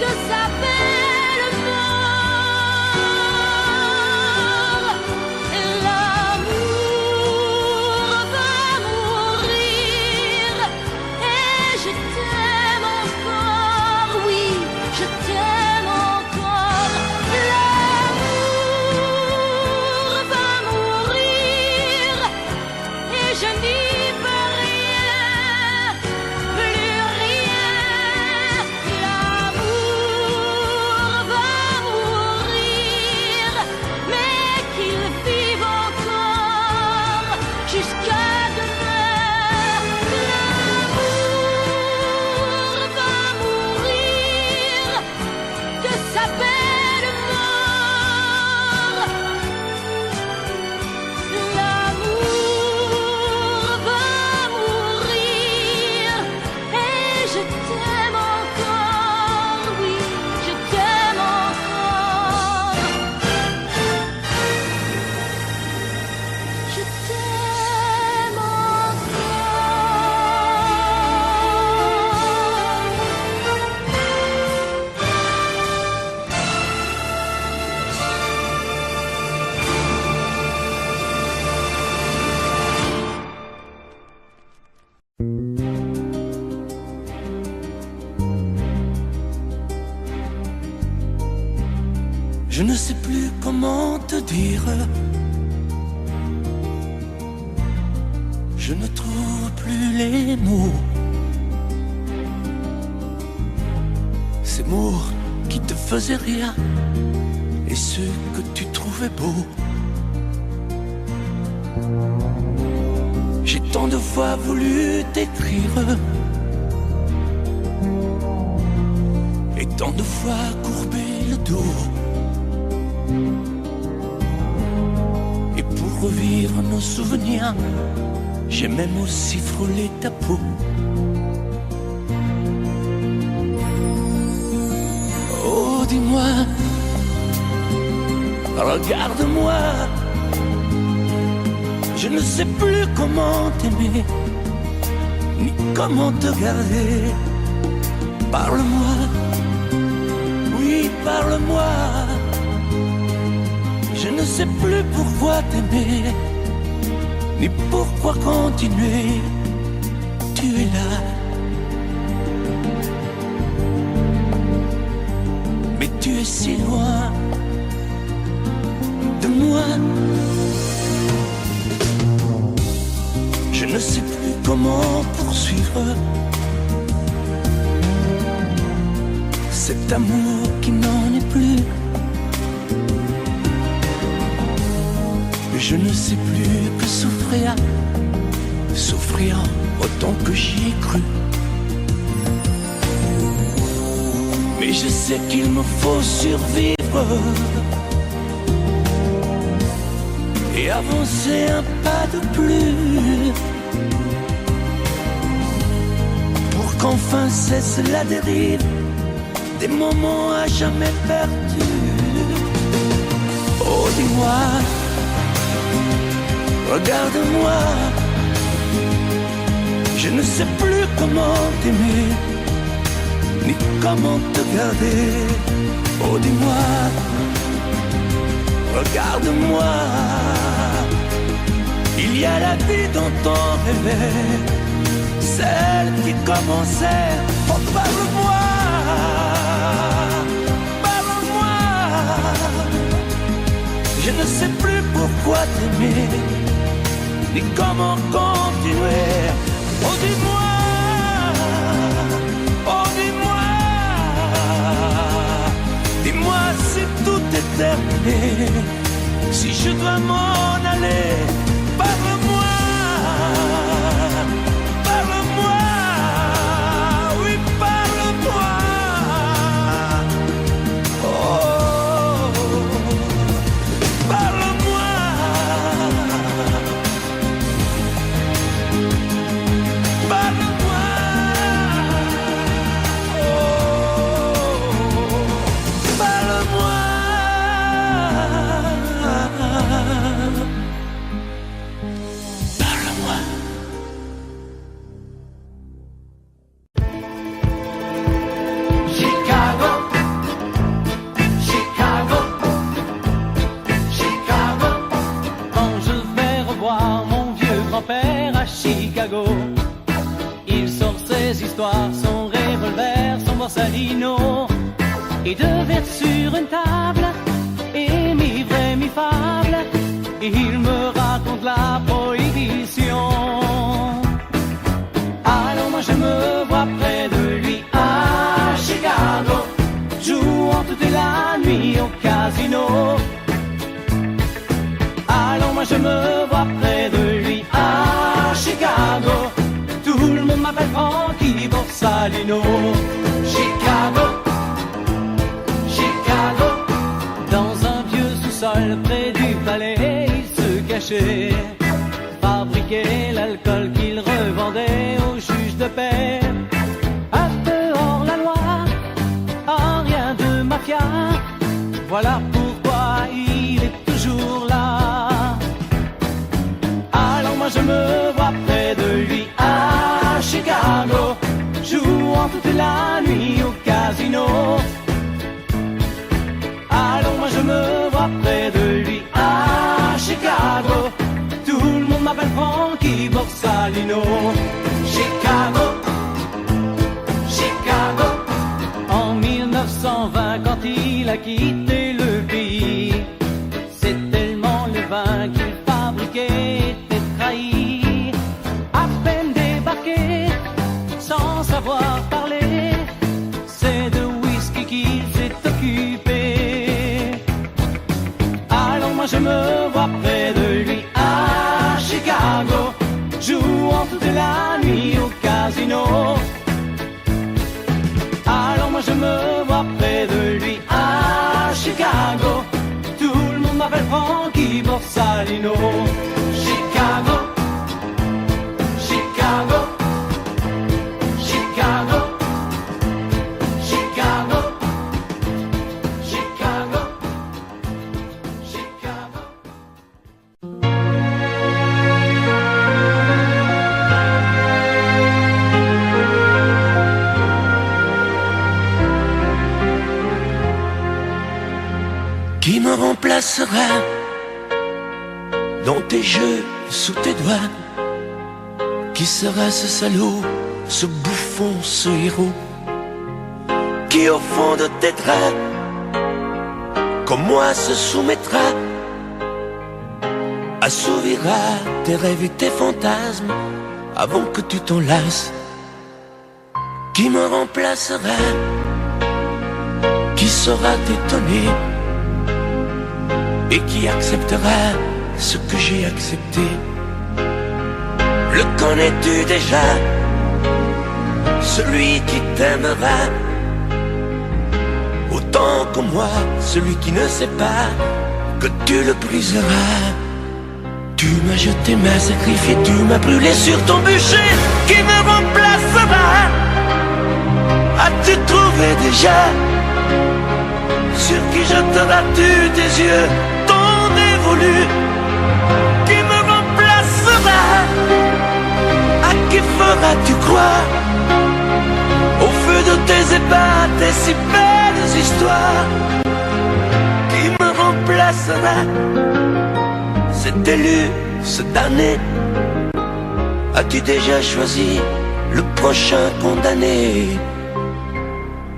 de sa belle mort. L'amour va mourir Je ne sais plus comment te dire. Je ne trouve plus les mots. Ces mots qui te faisaient rire et ceux que tu trouvais beaux. J'ai tant de fois voulu t'écrire et tant de fois courbé le dos. Et pour revivre nos souvenirs, j'ai même aussi frôlé ta peau. Oh, dis-moi, regarde-moi. Je ne sais plus comment t'aimer, ni comment te garder. Parle-moi, oui, parle-moi. Je ne sais plus pourquoi t'aimer, ni pourquoi continuer. Tu es là, mais tu es si loin de moi. Je ne sais plus comment poursuivre cet amour qui n'en est plus. Je ne sais plus que souffrir, souffrir autant que j'y ai cru. Mais je sais qu'il me faut survivre et avancer un pas de plus pour qu'enfin cesse la dérive des moments à jamais perdus. Oh, dis-moi, regarde-moi. Je ne sais plus comment t'aimer, ni comment te garder. Oh, dis-moi, regarde-moi. Il y a la vie dont on rêvait, celle qui commençait. Oh, parle-moi, parle-moi. Je ne sais plus pourquoi t'aimer, ni comment continuer. Oh, dis-moi, oh, dis-moi. Dis-moi si tout est terminé, si je dois m'en aller. Parle-moi, parle-moi, oui, parle-moi. Oh, parle-moi. Parle-moi. Oh, parle-moi. Père à Chicago, il sort ses histoires, son revolver, son borsalino, et deux verres sur une table, et mi-vrai, mi-fable, il me raconte la prohibition. Alors moi je me vois près de lui à Chicago, jouant toute la nuit au casino. Alors moi je me vois près de lui à Chicago, tout le monde m'appelle Frankie Borsalino. Chicago, Chicago, dans un vieux sous-sol près du palais, il se cachait, fabriquait l'alcool qu'il revendait aux juges de paix. À dehors la loi, ah, rien de mafia, voilà pourquoi il est toujours là. Alors moi je me vois près de lui à Chicago, jouant toute la nuit au casino. Alors moi je me vois près de lui à Chicago, tout le monde m'appelle Frankie Borsalino. Chicago, Chicago, en 1920 quand il a quitté le pays, savoir parler, c'est de whisky qu'il s'est occupé. Alors moi je me vois près de lui à Chicago, jouant toute la nuit au casino. Alors moi je me vois près de lui à Chicago, tout le monde m'appelle Frankie Borsalino. Chicago, Chicago, Chicago, Chicago, Chicago, Chicago. Qui me remplacera dans tes jeux, sous tes doigts? Qui sera ce salaud, ce bouffon, ce héros? Qui au fond de tes draps, comme moi, se soumettra, assouvira tes rêves et tes fantasmes avant que tu t'en lasses? Qui me remplacera? Qui saura t'étonner et qui acceptera ce que j'ai accepté? Le connais-tu déjà? Celui qui t'aimera autant que moi, celui qui ne sait pas que tu le briseras. Tu m'as jeté, m'as sacrifié, tu m'as brûlé sur ton bûcher. Qui me remplacera? As-tu trouvé déjà sur qui jeteras-tu tes yeux, ton dévolu? Qui me remplacera? À qui feras-tu croire au feu de tes ébats, tes si belles histoires? Qui me remplacera? Cet élu, ce damné, as-tu déjà choisi le prochain condamné?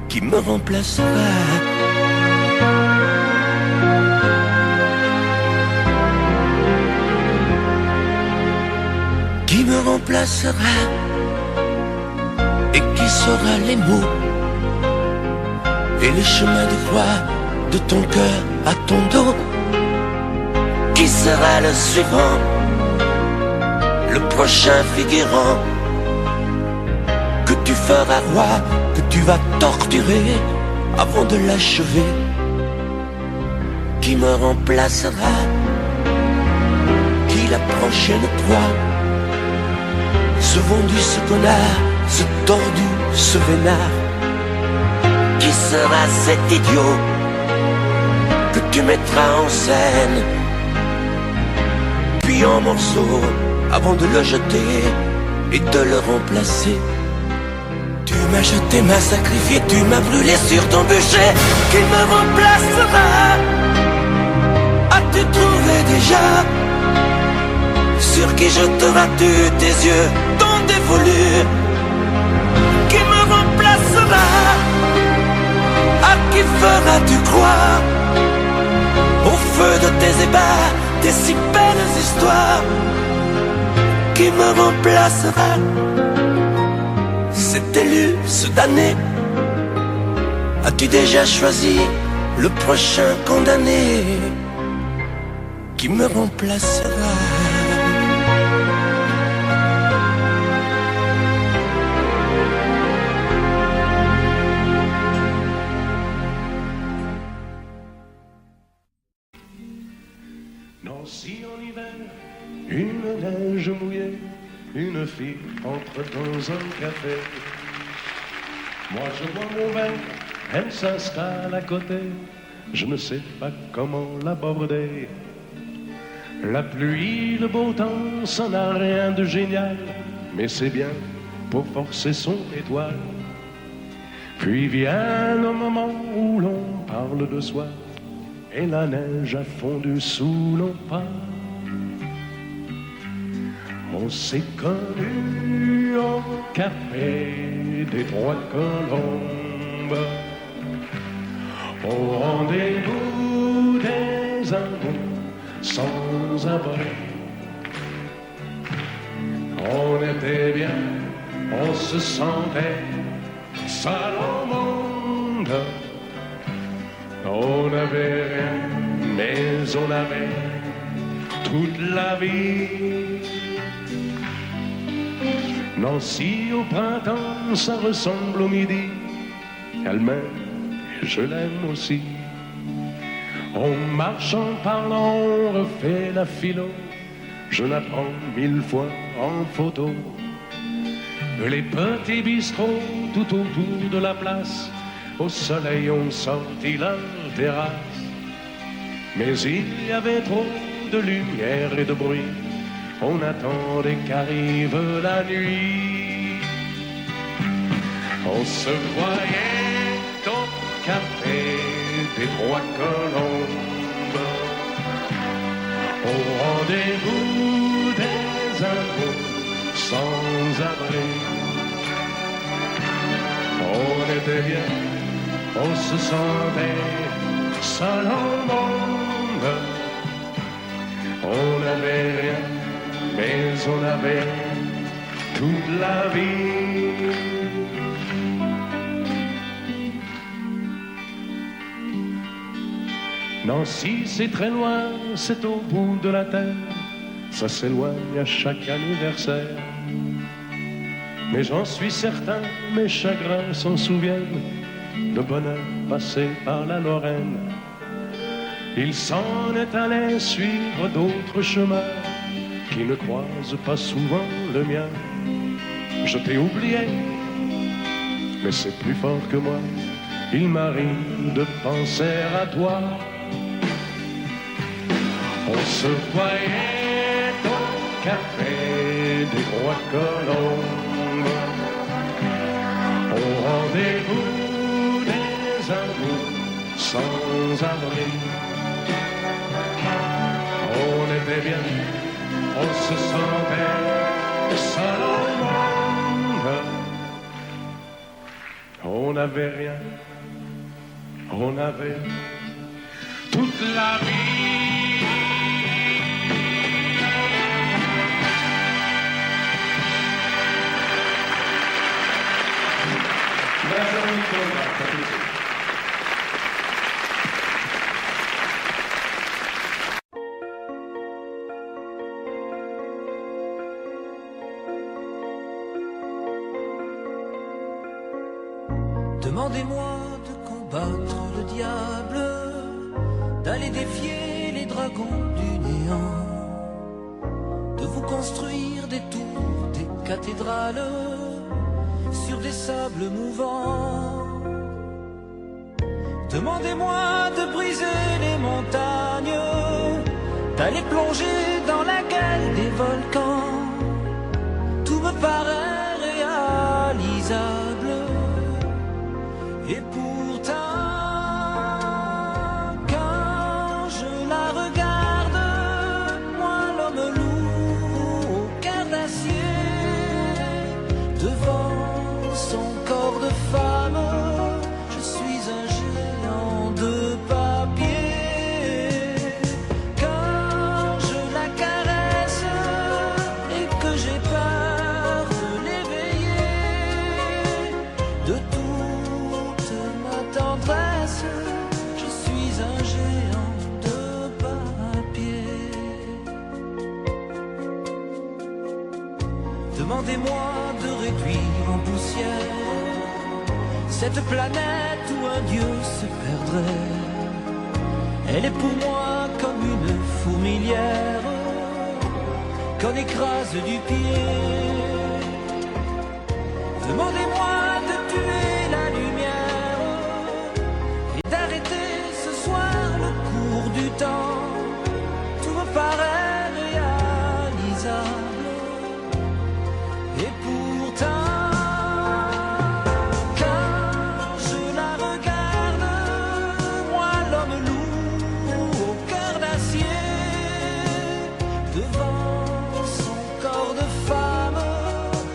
Qui me remplacera? Qui me remplacera et qui saura les mots et le chemin de croix de ton cœur à ton dos? Qui sera le suivant, le prochain figurant que tu feras roi, que tu vas torturer avant de l'achever? Qui me remplacera? Qui la prochaine proie? Ce vendu, ce connard, ce tordu, ce vénard? Qui sera cet idiot que tu mettras en scène, puis en morceaux, avant de le jeter et de le remplacer? Tu m'as jeté, m'as sacrifié, tu m'as brûlé sur ton bûcher. Qui me remplacera? As-tu trouvé déjà sur qui jeteras-tu tes yeux, ton dévolu? Qui me remplacera? À qui feras-tu croire au feu de tes ébats, tes si belles histoires? Qui me remplacera? Cet élu, ce damné, as-tu déjà choisi le prochain condamné? Qui me remplacera? Nancy en hiver, une neige mouillée, une fille entre dans un café. Moi je bois mon verre, elle s'installe à côté, je ne sais pas comment l'aborder. La pluie, le beau temps, ça n'a rien de génial, mais c'est bien pour forcer son étoile. Puis vient le moment où l'on parle de soi, et la neige a fondu sous nos pas. On s'est connus au café des Trois Colombes, au rendez-vous des amours sans abri. On était bien on se sentait seul au monde. On n'avait rien, mais on avait toute la vie. Nancy au printemps, ça ressemble au midi. Elle m'aime et je l'aime aussi. On marche en parlant, on refait la philo. Je la prends 1000 fois en photo. Les petits bistrots tout autour de la place, au soleil on sortit la terrasse. Mais il y avait trop de lumière et de bruit. On attendait qu'arrive la nuit. On se voyait au café des Trois Colombes, au rendez-vous des impôts sans abri. On était bien, on se sentait seul au monde. On n'avait rien, mais on avait toute la vie. Nancy, c'est très loin, c'est au bout de la terre. Ça s'éloigne à chaque anniversaire. Mais j'en suis certain, mes chagrins s'en souviennent. Le bonheur passé par la Lorraine. Il s'en est allé suivre d'autres chemins qui ne croisent pas souvent le mien. Je t'ai oublié, mais c'est plus fort que moi. Il m'arrive de penser à toi. On se voyait au café des Trois Colombes, au rendez-vous des amours sans abri. On était bien, on se sentait seul au monde. On n'avait rien, on avait toute la vie. Demandez-moi de combattre le diable, d'aller défier les dragons du néant, de vous construire des tours, des cathédrales sur des sables mouvants. Demandez-moi de briser les montagnes, d'aller plonger dans la gueule des volcans. Tout me paraît réalisable. Et pourtant, quand je la regarde, moi l'homme loup au cœur d'acier, devant son corps de femme, je suis un géant de papier. Quand je la caresse et que j'ai peur de l'éveiller, de tout tendresse, je suis un géant de papier. Demandez-moi de réduire en poussière cette planète où un dieu se perdrait. Elle est pour moi comme une fourmilière qu'on écrase du pied. Demandez-moi de tuer la lumière, d'arrêter ce soir le cours du temps. Tout me paraît réalisable. Et pourtant, quand je la regarde, moi l'homme loup au cœur d'acier, devant son corps de femme,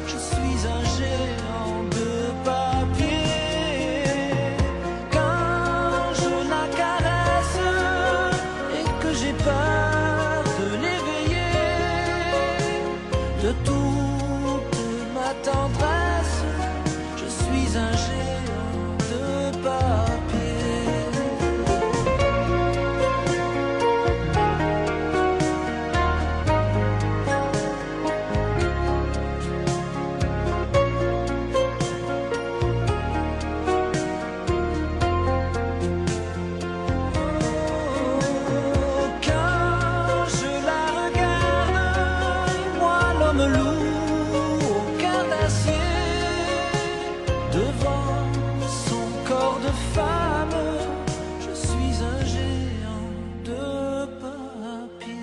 je suis un géant de papier. Quand je la caresse et Devant son corps de femme, je suis un géant de papier.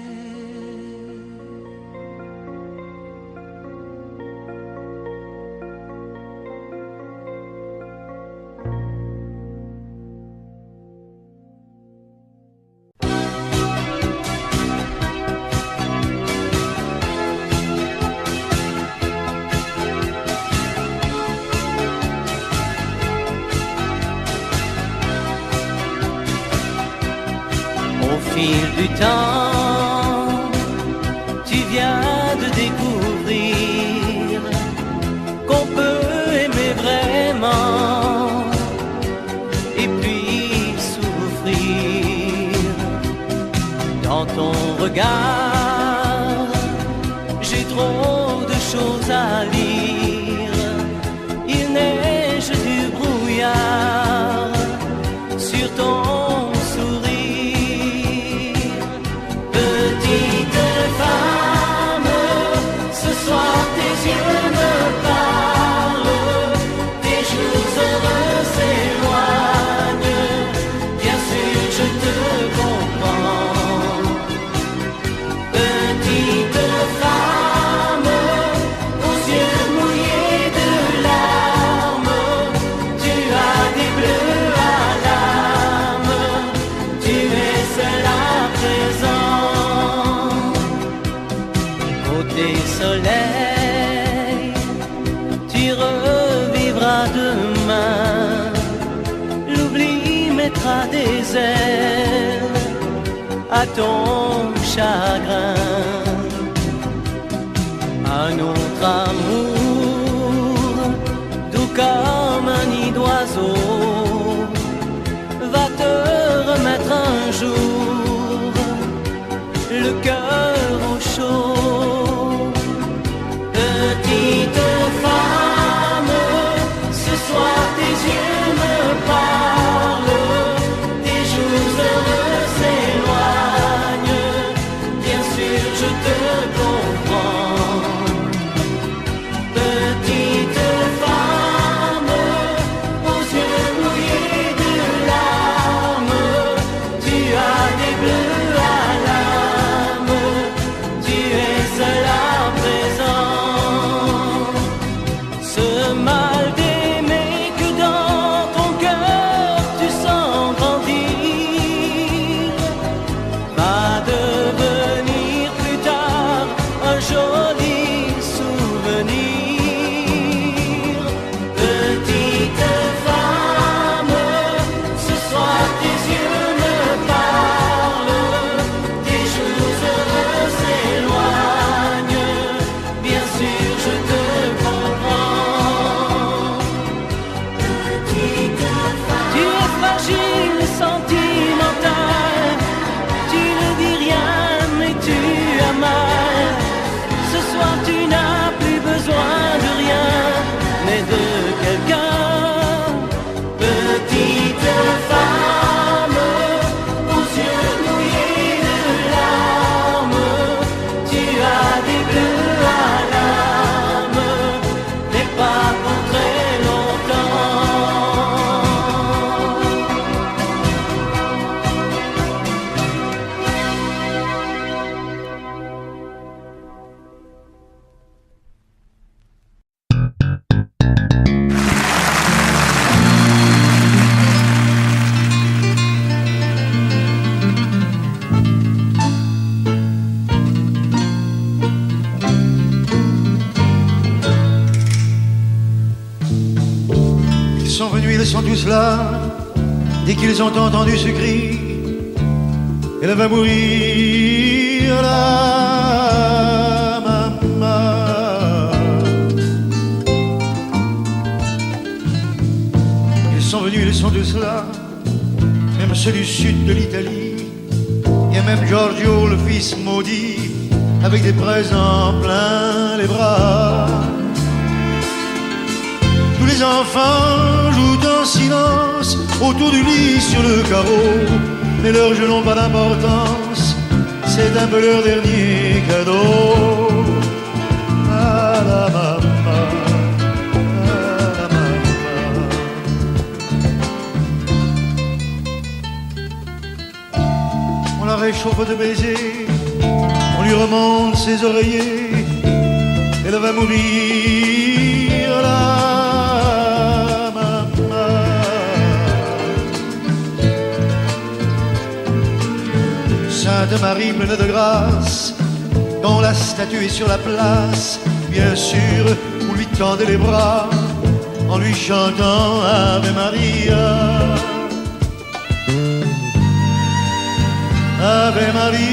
Au fil du temps, tu viens de découvrir qu'on peut aimer vraiment et puis souffrir. Dans ton regard, j'ai trop de choses à lire. Il neige du brouillard sur ton soleil, tu revivras demain. L'oubli mettra des ailes à ton chagrin. Un autre amour, doux comme un nid d'oiseau, va te remettre un jour le cœur au chaud. Petite femme, ce soir tes yeux me parlent, tes jours heureux s'éloignent, bien sûr je te comprends. Petite femme, aux yeux mouillés de larmes, tu as des bleus à l'âme, tu es seul à présent. Ce mal d'aimer que dans ton cœur tu sens grandir va devenir plus tard un joli souvenir. Petite femme, ce soir tes yeux me parlent, tes jours heureux s'éloignent, bien sûr je te comprends. Tu es fragile, sentimental, tu ne dis rien mais tu as mal. Ce soir tu n'as plus besoin de rien mais de quelqu'un. Petite femme, aux yeux mouillés de larmes, tu as des bleus à l'âme, mais pas pour très longtemps. Ils sont venus, ils sont tous là, dès qu'ils ont entendu ce cri. Elle va mourir, la maman. Ils sont venus, ils sont tous là, même ceux du sud de l'Italie. Il y a même Giorgio, le fils maudit, avec des présents plein les bras. Tous les enfants jouent en silence autour du lit sur le carreau, mais leurs jeux n'ont pas d'importance, c'est un peu leur dernier cadeau. Ah la maman, ah la maman. réchauffe de baisers, on lui remonte ses oreillers, elle va mourir la maman. Sainte Marie pleine de grâce, quand la statue est sur la place, bien sûr, vous lui tendez les bras en lui chantant Ave Maria. Ave Maria.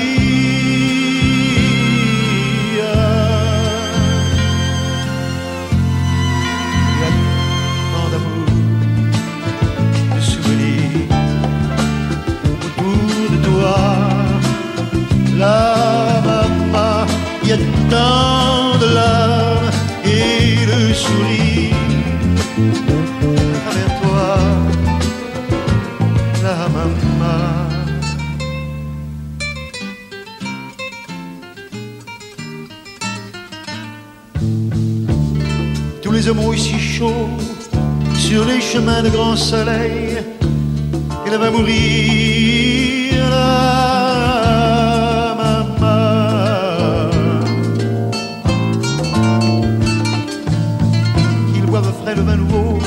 Il y a tant d'amour, de souvenirs autour de toi. La maman, il y a tant de larmes et de sourires à travers toi. La maman. Tous les hommes ici chauds sur les chemins de grand soleil, elle va mourir la maman. Qu'ils boivent frais le vin nouveau,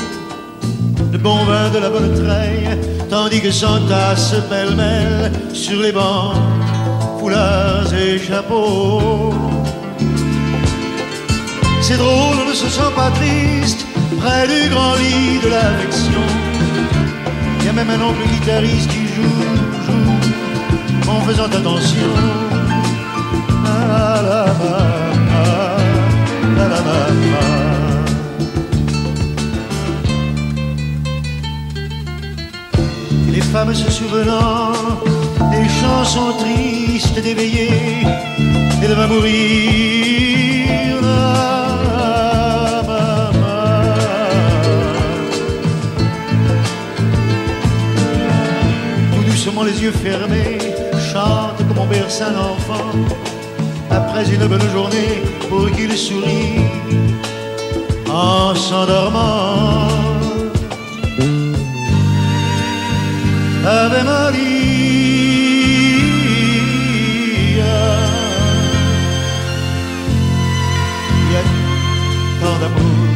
le bon vin de la bonne treille, tandis que s'entassent pêle-mêle sur les bancs foulards et chapeaux. C'est drôle, on ne se sent pas triste près du grand lit de l'affection. Il y a même un oncle guitariste qui joue en faisant attention à la maman, à la maman. Et les femmes se souvenant des chansons tristes d'éveillé, elle va mourir là. Les yeux fermés, chante comme on berce un enfant après une bonne journée pour qu'il sourie en s'endormant. Ave Maria. Il y a tant d'amour,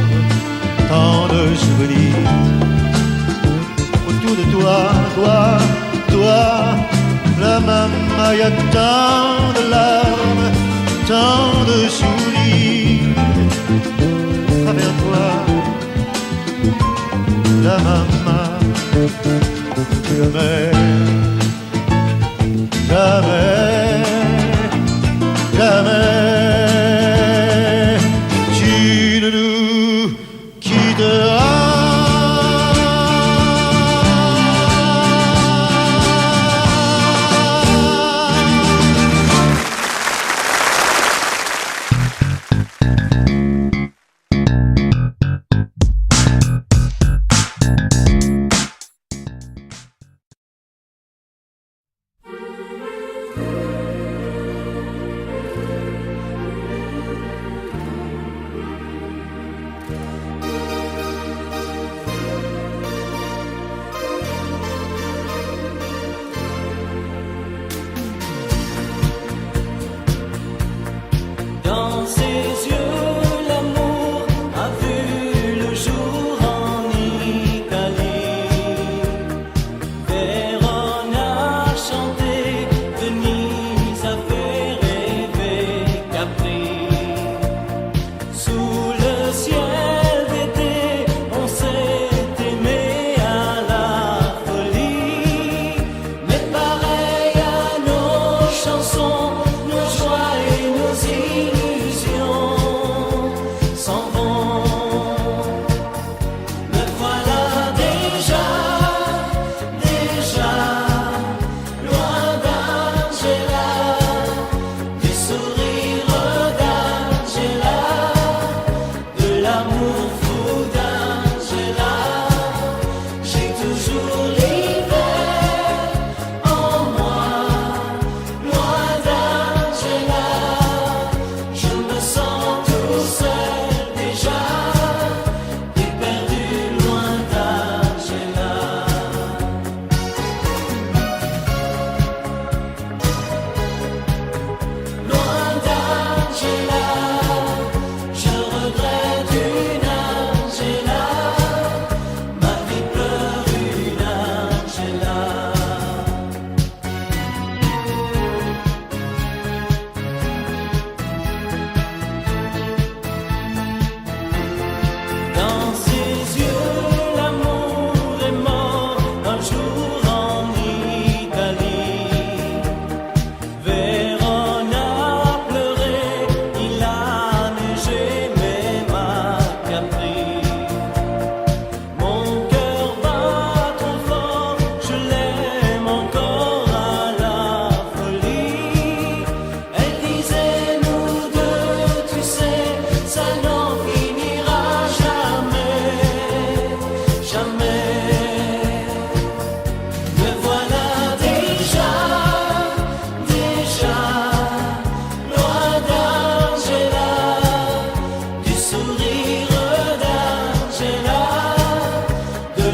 tant de souvenirs autour de toi, toi, la maman, y a tant de larmes, tant de sourires à travers toi, la maman. Jamais, jamais, jamais, tu ne nous quitteras.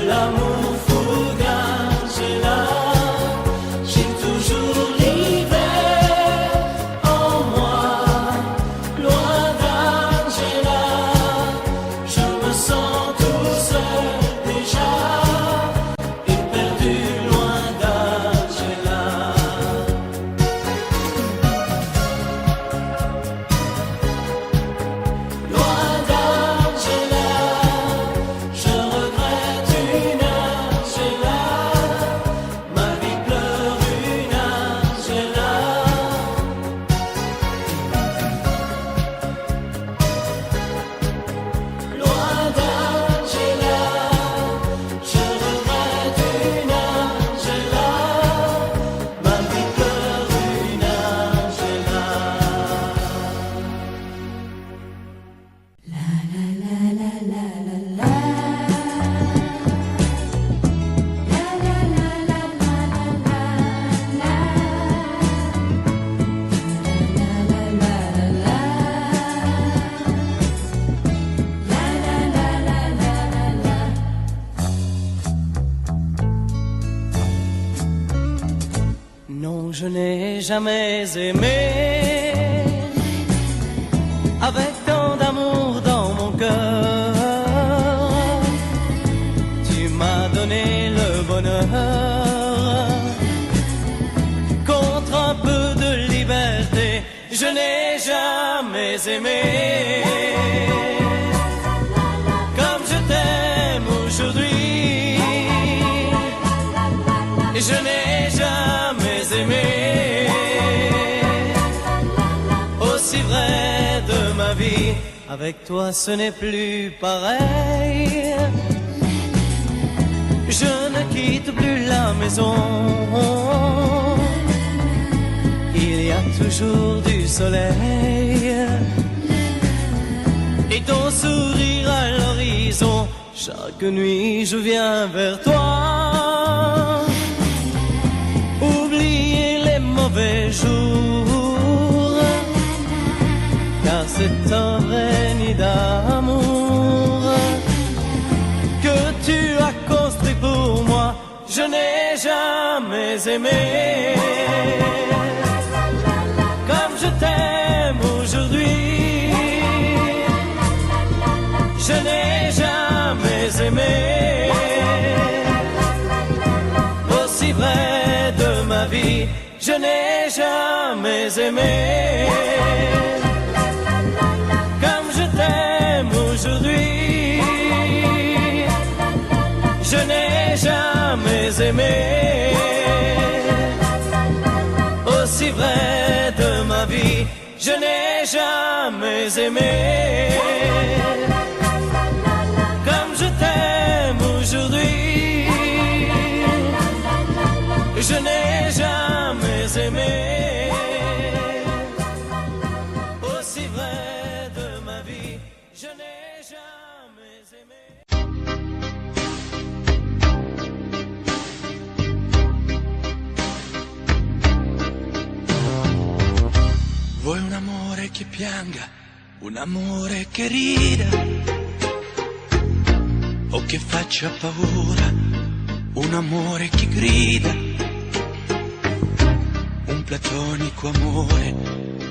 l'amour fou d'Angela. J'ai toujours l'hiver en moi, loin d'Angela. Je me sens tout seul déjà et perdu loin d'Angela. Loin d'Angela, je regrette une Angela. Ma vie pleure une Angela. Loin d'Angela, je regrette une Angela. Ma vie pleure une Angela. Non, je n'ai jamais aimé avec tant d'amour dans mon cœur. Tu m'as donné le bonheur contre un peu de liberté. Je n'ai jamais aimé comme je t'aime aujourd'hui. Je n'ai jamais aimé aussi vrai de ma vie. Avec toi ce n'est plus pareil. Je ne quitte plus la maison. Il y a toujours du soleil et ton sourire à l'horizon. Chaque nuit je viens vers toi, oublier les mauvais jours, car c'est un vrai nid d'amour que tu as construit pour moi. Je n'ai jamais aimé comme je t'aime aujourd'hui. Je n'ai jamais aimé aussi vrai de ma vie. Je n'ai jamais aimé comme je t'aime aujourd'hui. Je n'ai jamais aimé aussi vrai de ma vie. Je n'ai jamais aimé comme je t'aime aujourd'hui. Je n'ai jamais aimé aussi vrai de ma vie. Je n'ai jamais aimé. Vuoi un amore che pianga, un amore che rida, o che faccia paura, un amore che grida, un platonico amore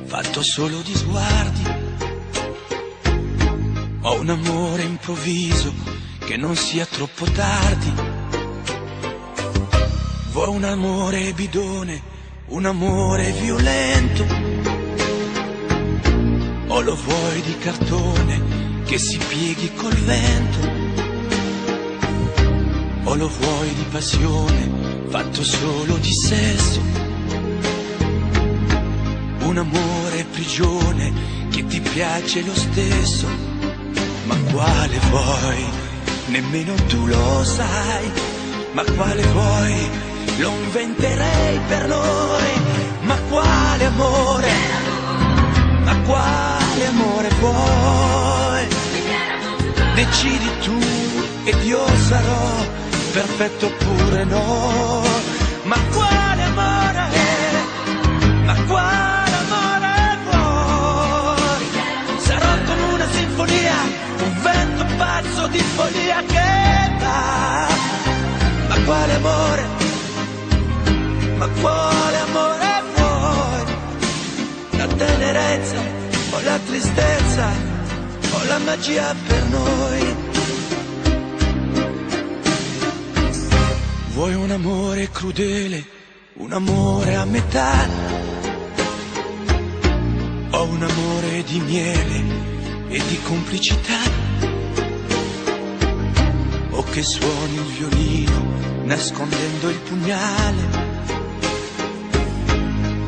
fatto solo di sguardi, o un amore improvviso che non sia troppo tardi. Vuoi un amore bidone, un amore violento, o lo vuoi di cartone che si pieghi col vento, o lo vuoi di passione fatto solo di sesso, un amore prigione che ti piace lo stesso. Ma quale vuoi? Nemmeno tu lo sai. Ma quale vuoi? Lo inventerei per noi. Ma quale amore? Ma quale amore vuoi? Decidi tu ed io sarò perfetto oppure no. Ma quale amore? Ma quale amore vuoi? Sarò come una sinfonia, un vento pazzo di follia che va la magia per noi. Vuoi un amore crudele, un amore a metà, o un amore di miele e di complicità, o che suoni il violino nascondendo il pugnale,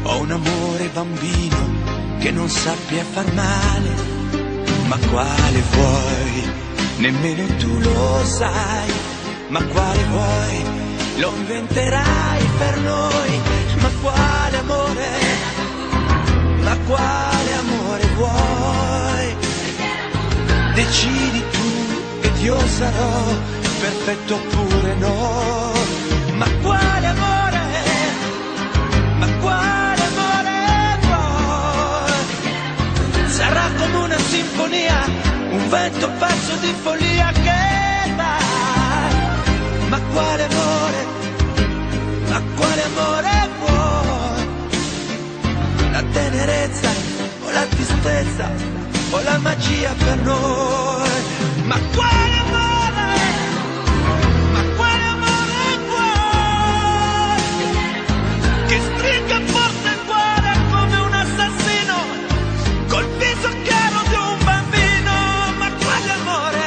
o un amore bambino che non sappia far male. Ma quale vuoi? Nemmeno tu lo sai. Ma quale vuoi? Lo inventerai per noi. Ma quale amore? Ma quale amore vuoi? Decidi tu ed io sarò perfetto oppure no. Ma quale amore? Ma quale amore vuoi? Sarà come una sinfonia, un vento pazzo di follia che va. Ma quale amore? Ma quale amore vuoi? La tenerezza o la tristezza o la magia per noi? Ma quale amore? Ma quale amore vuoi? Che stringa forte il cuore come un assassino col viso chiaro di un bambino. Ma quale amore?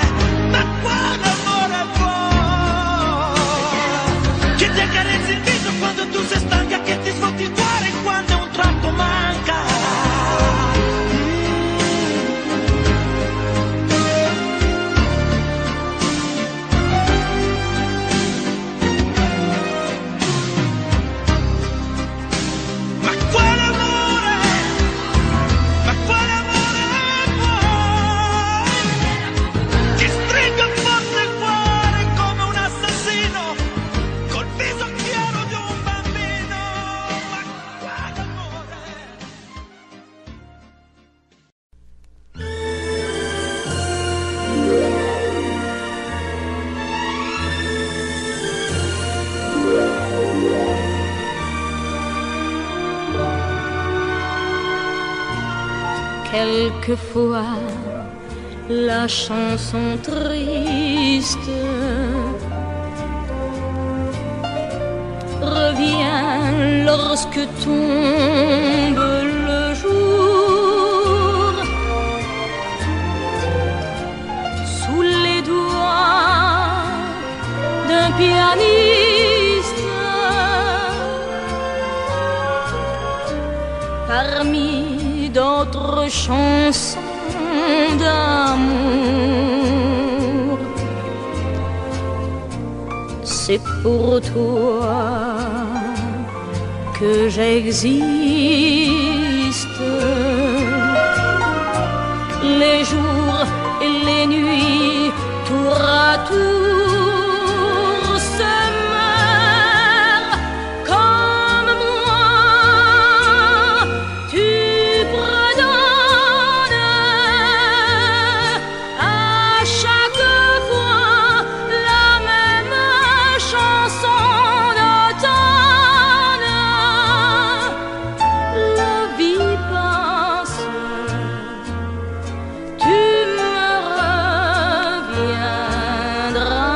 Ma quale amore vuoi? Che ti accarezzi il viso quando tu sei stanca, che ti svuoti il cuore quando un tratto manca. Quelquefois, la chanson triste revient lorsque tombe le jour. Sous les doigts d'un pianiste, parmi d'autres chansons d'amour. C'est pour toi que j'existe. Les jours et les nuits, tour à tour, se meurent comme moi. Tu redonnes à chaque fois la même chanson d'automne. La vie passe, tu me reviendras.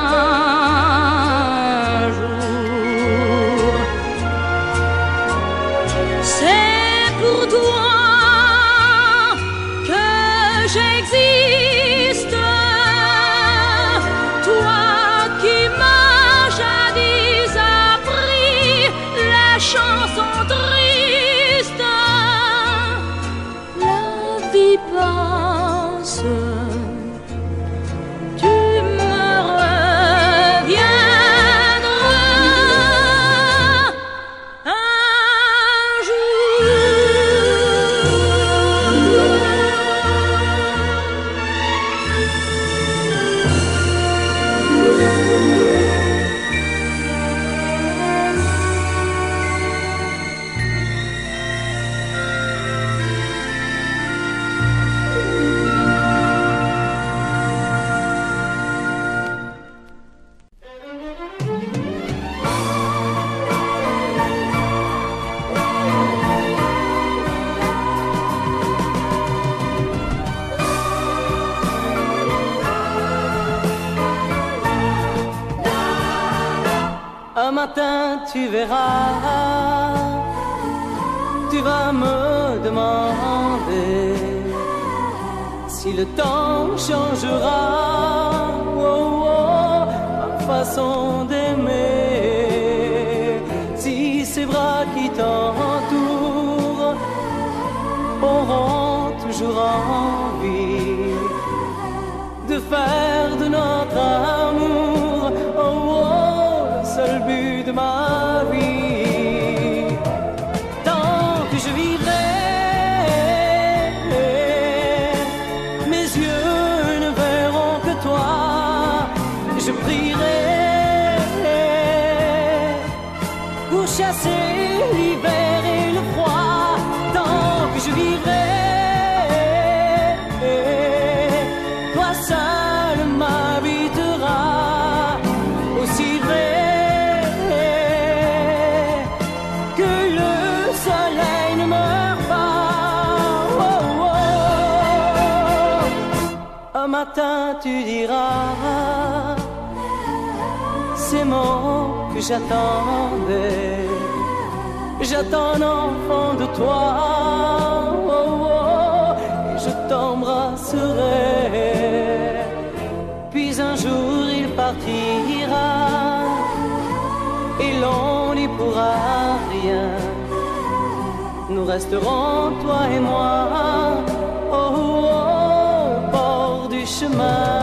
Un matin tu verras, tu vas me demander si le temps changera ma façon d'aimer, si ces bras qui t'entourent auront toujours envie de faire de notre amour le seul but de ma vie. Tant que je vivrai, mes yeux ne verront que toi. Je prierai pour chasser l'hiver et le froid. Tant que je vivrai, toi seul m'habiteras. Aussi vrai que le soleil ne meurt pas. Un matin tu diras ces mots que j'attendais. J'attends un enfant de toi, et je t'embrasserai. Puis un jour il partira, et l'on n'y pourra rien. Nous resterons, toi et moi, au bord du chemin.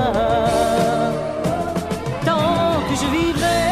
Tant que je vivrai,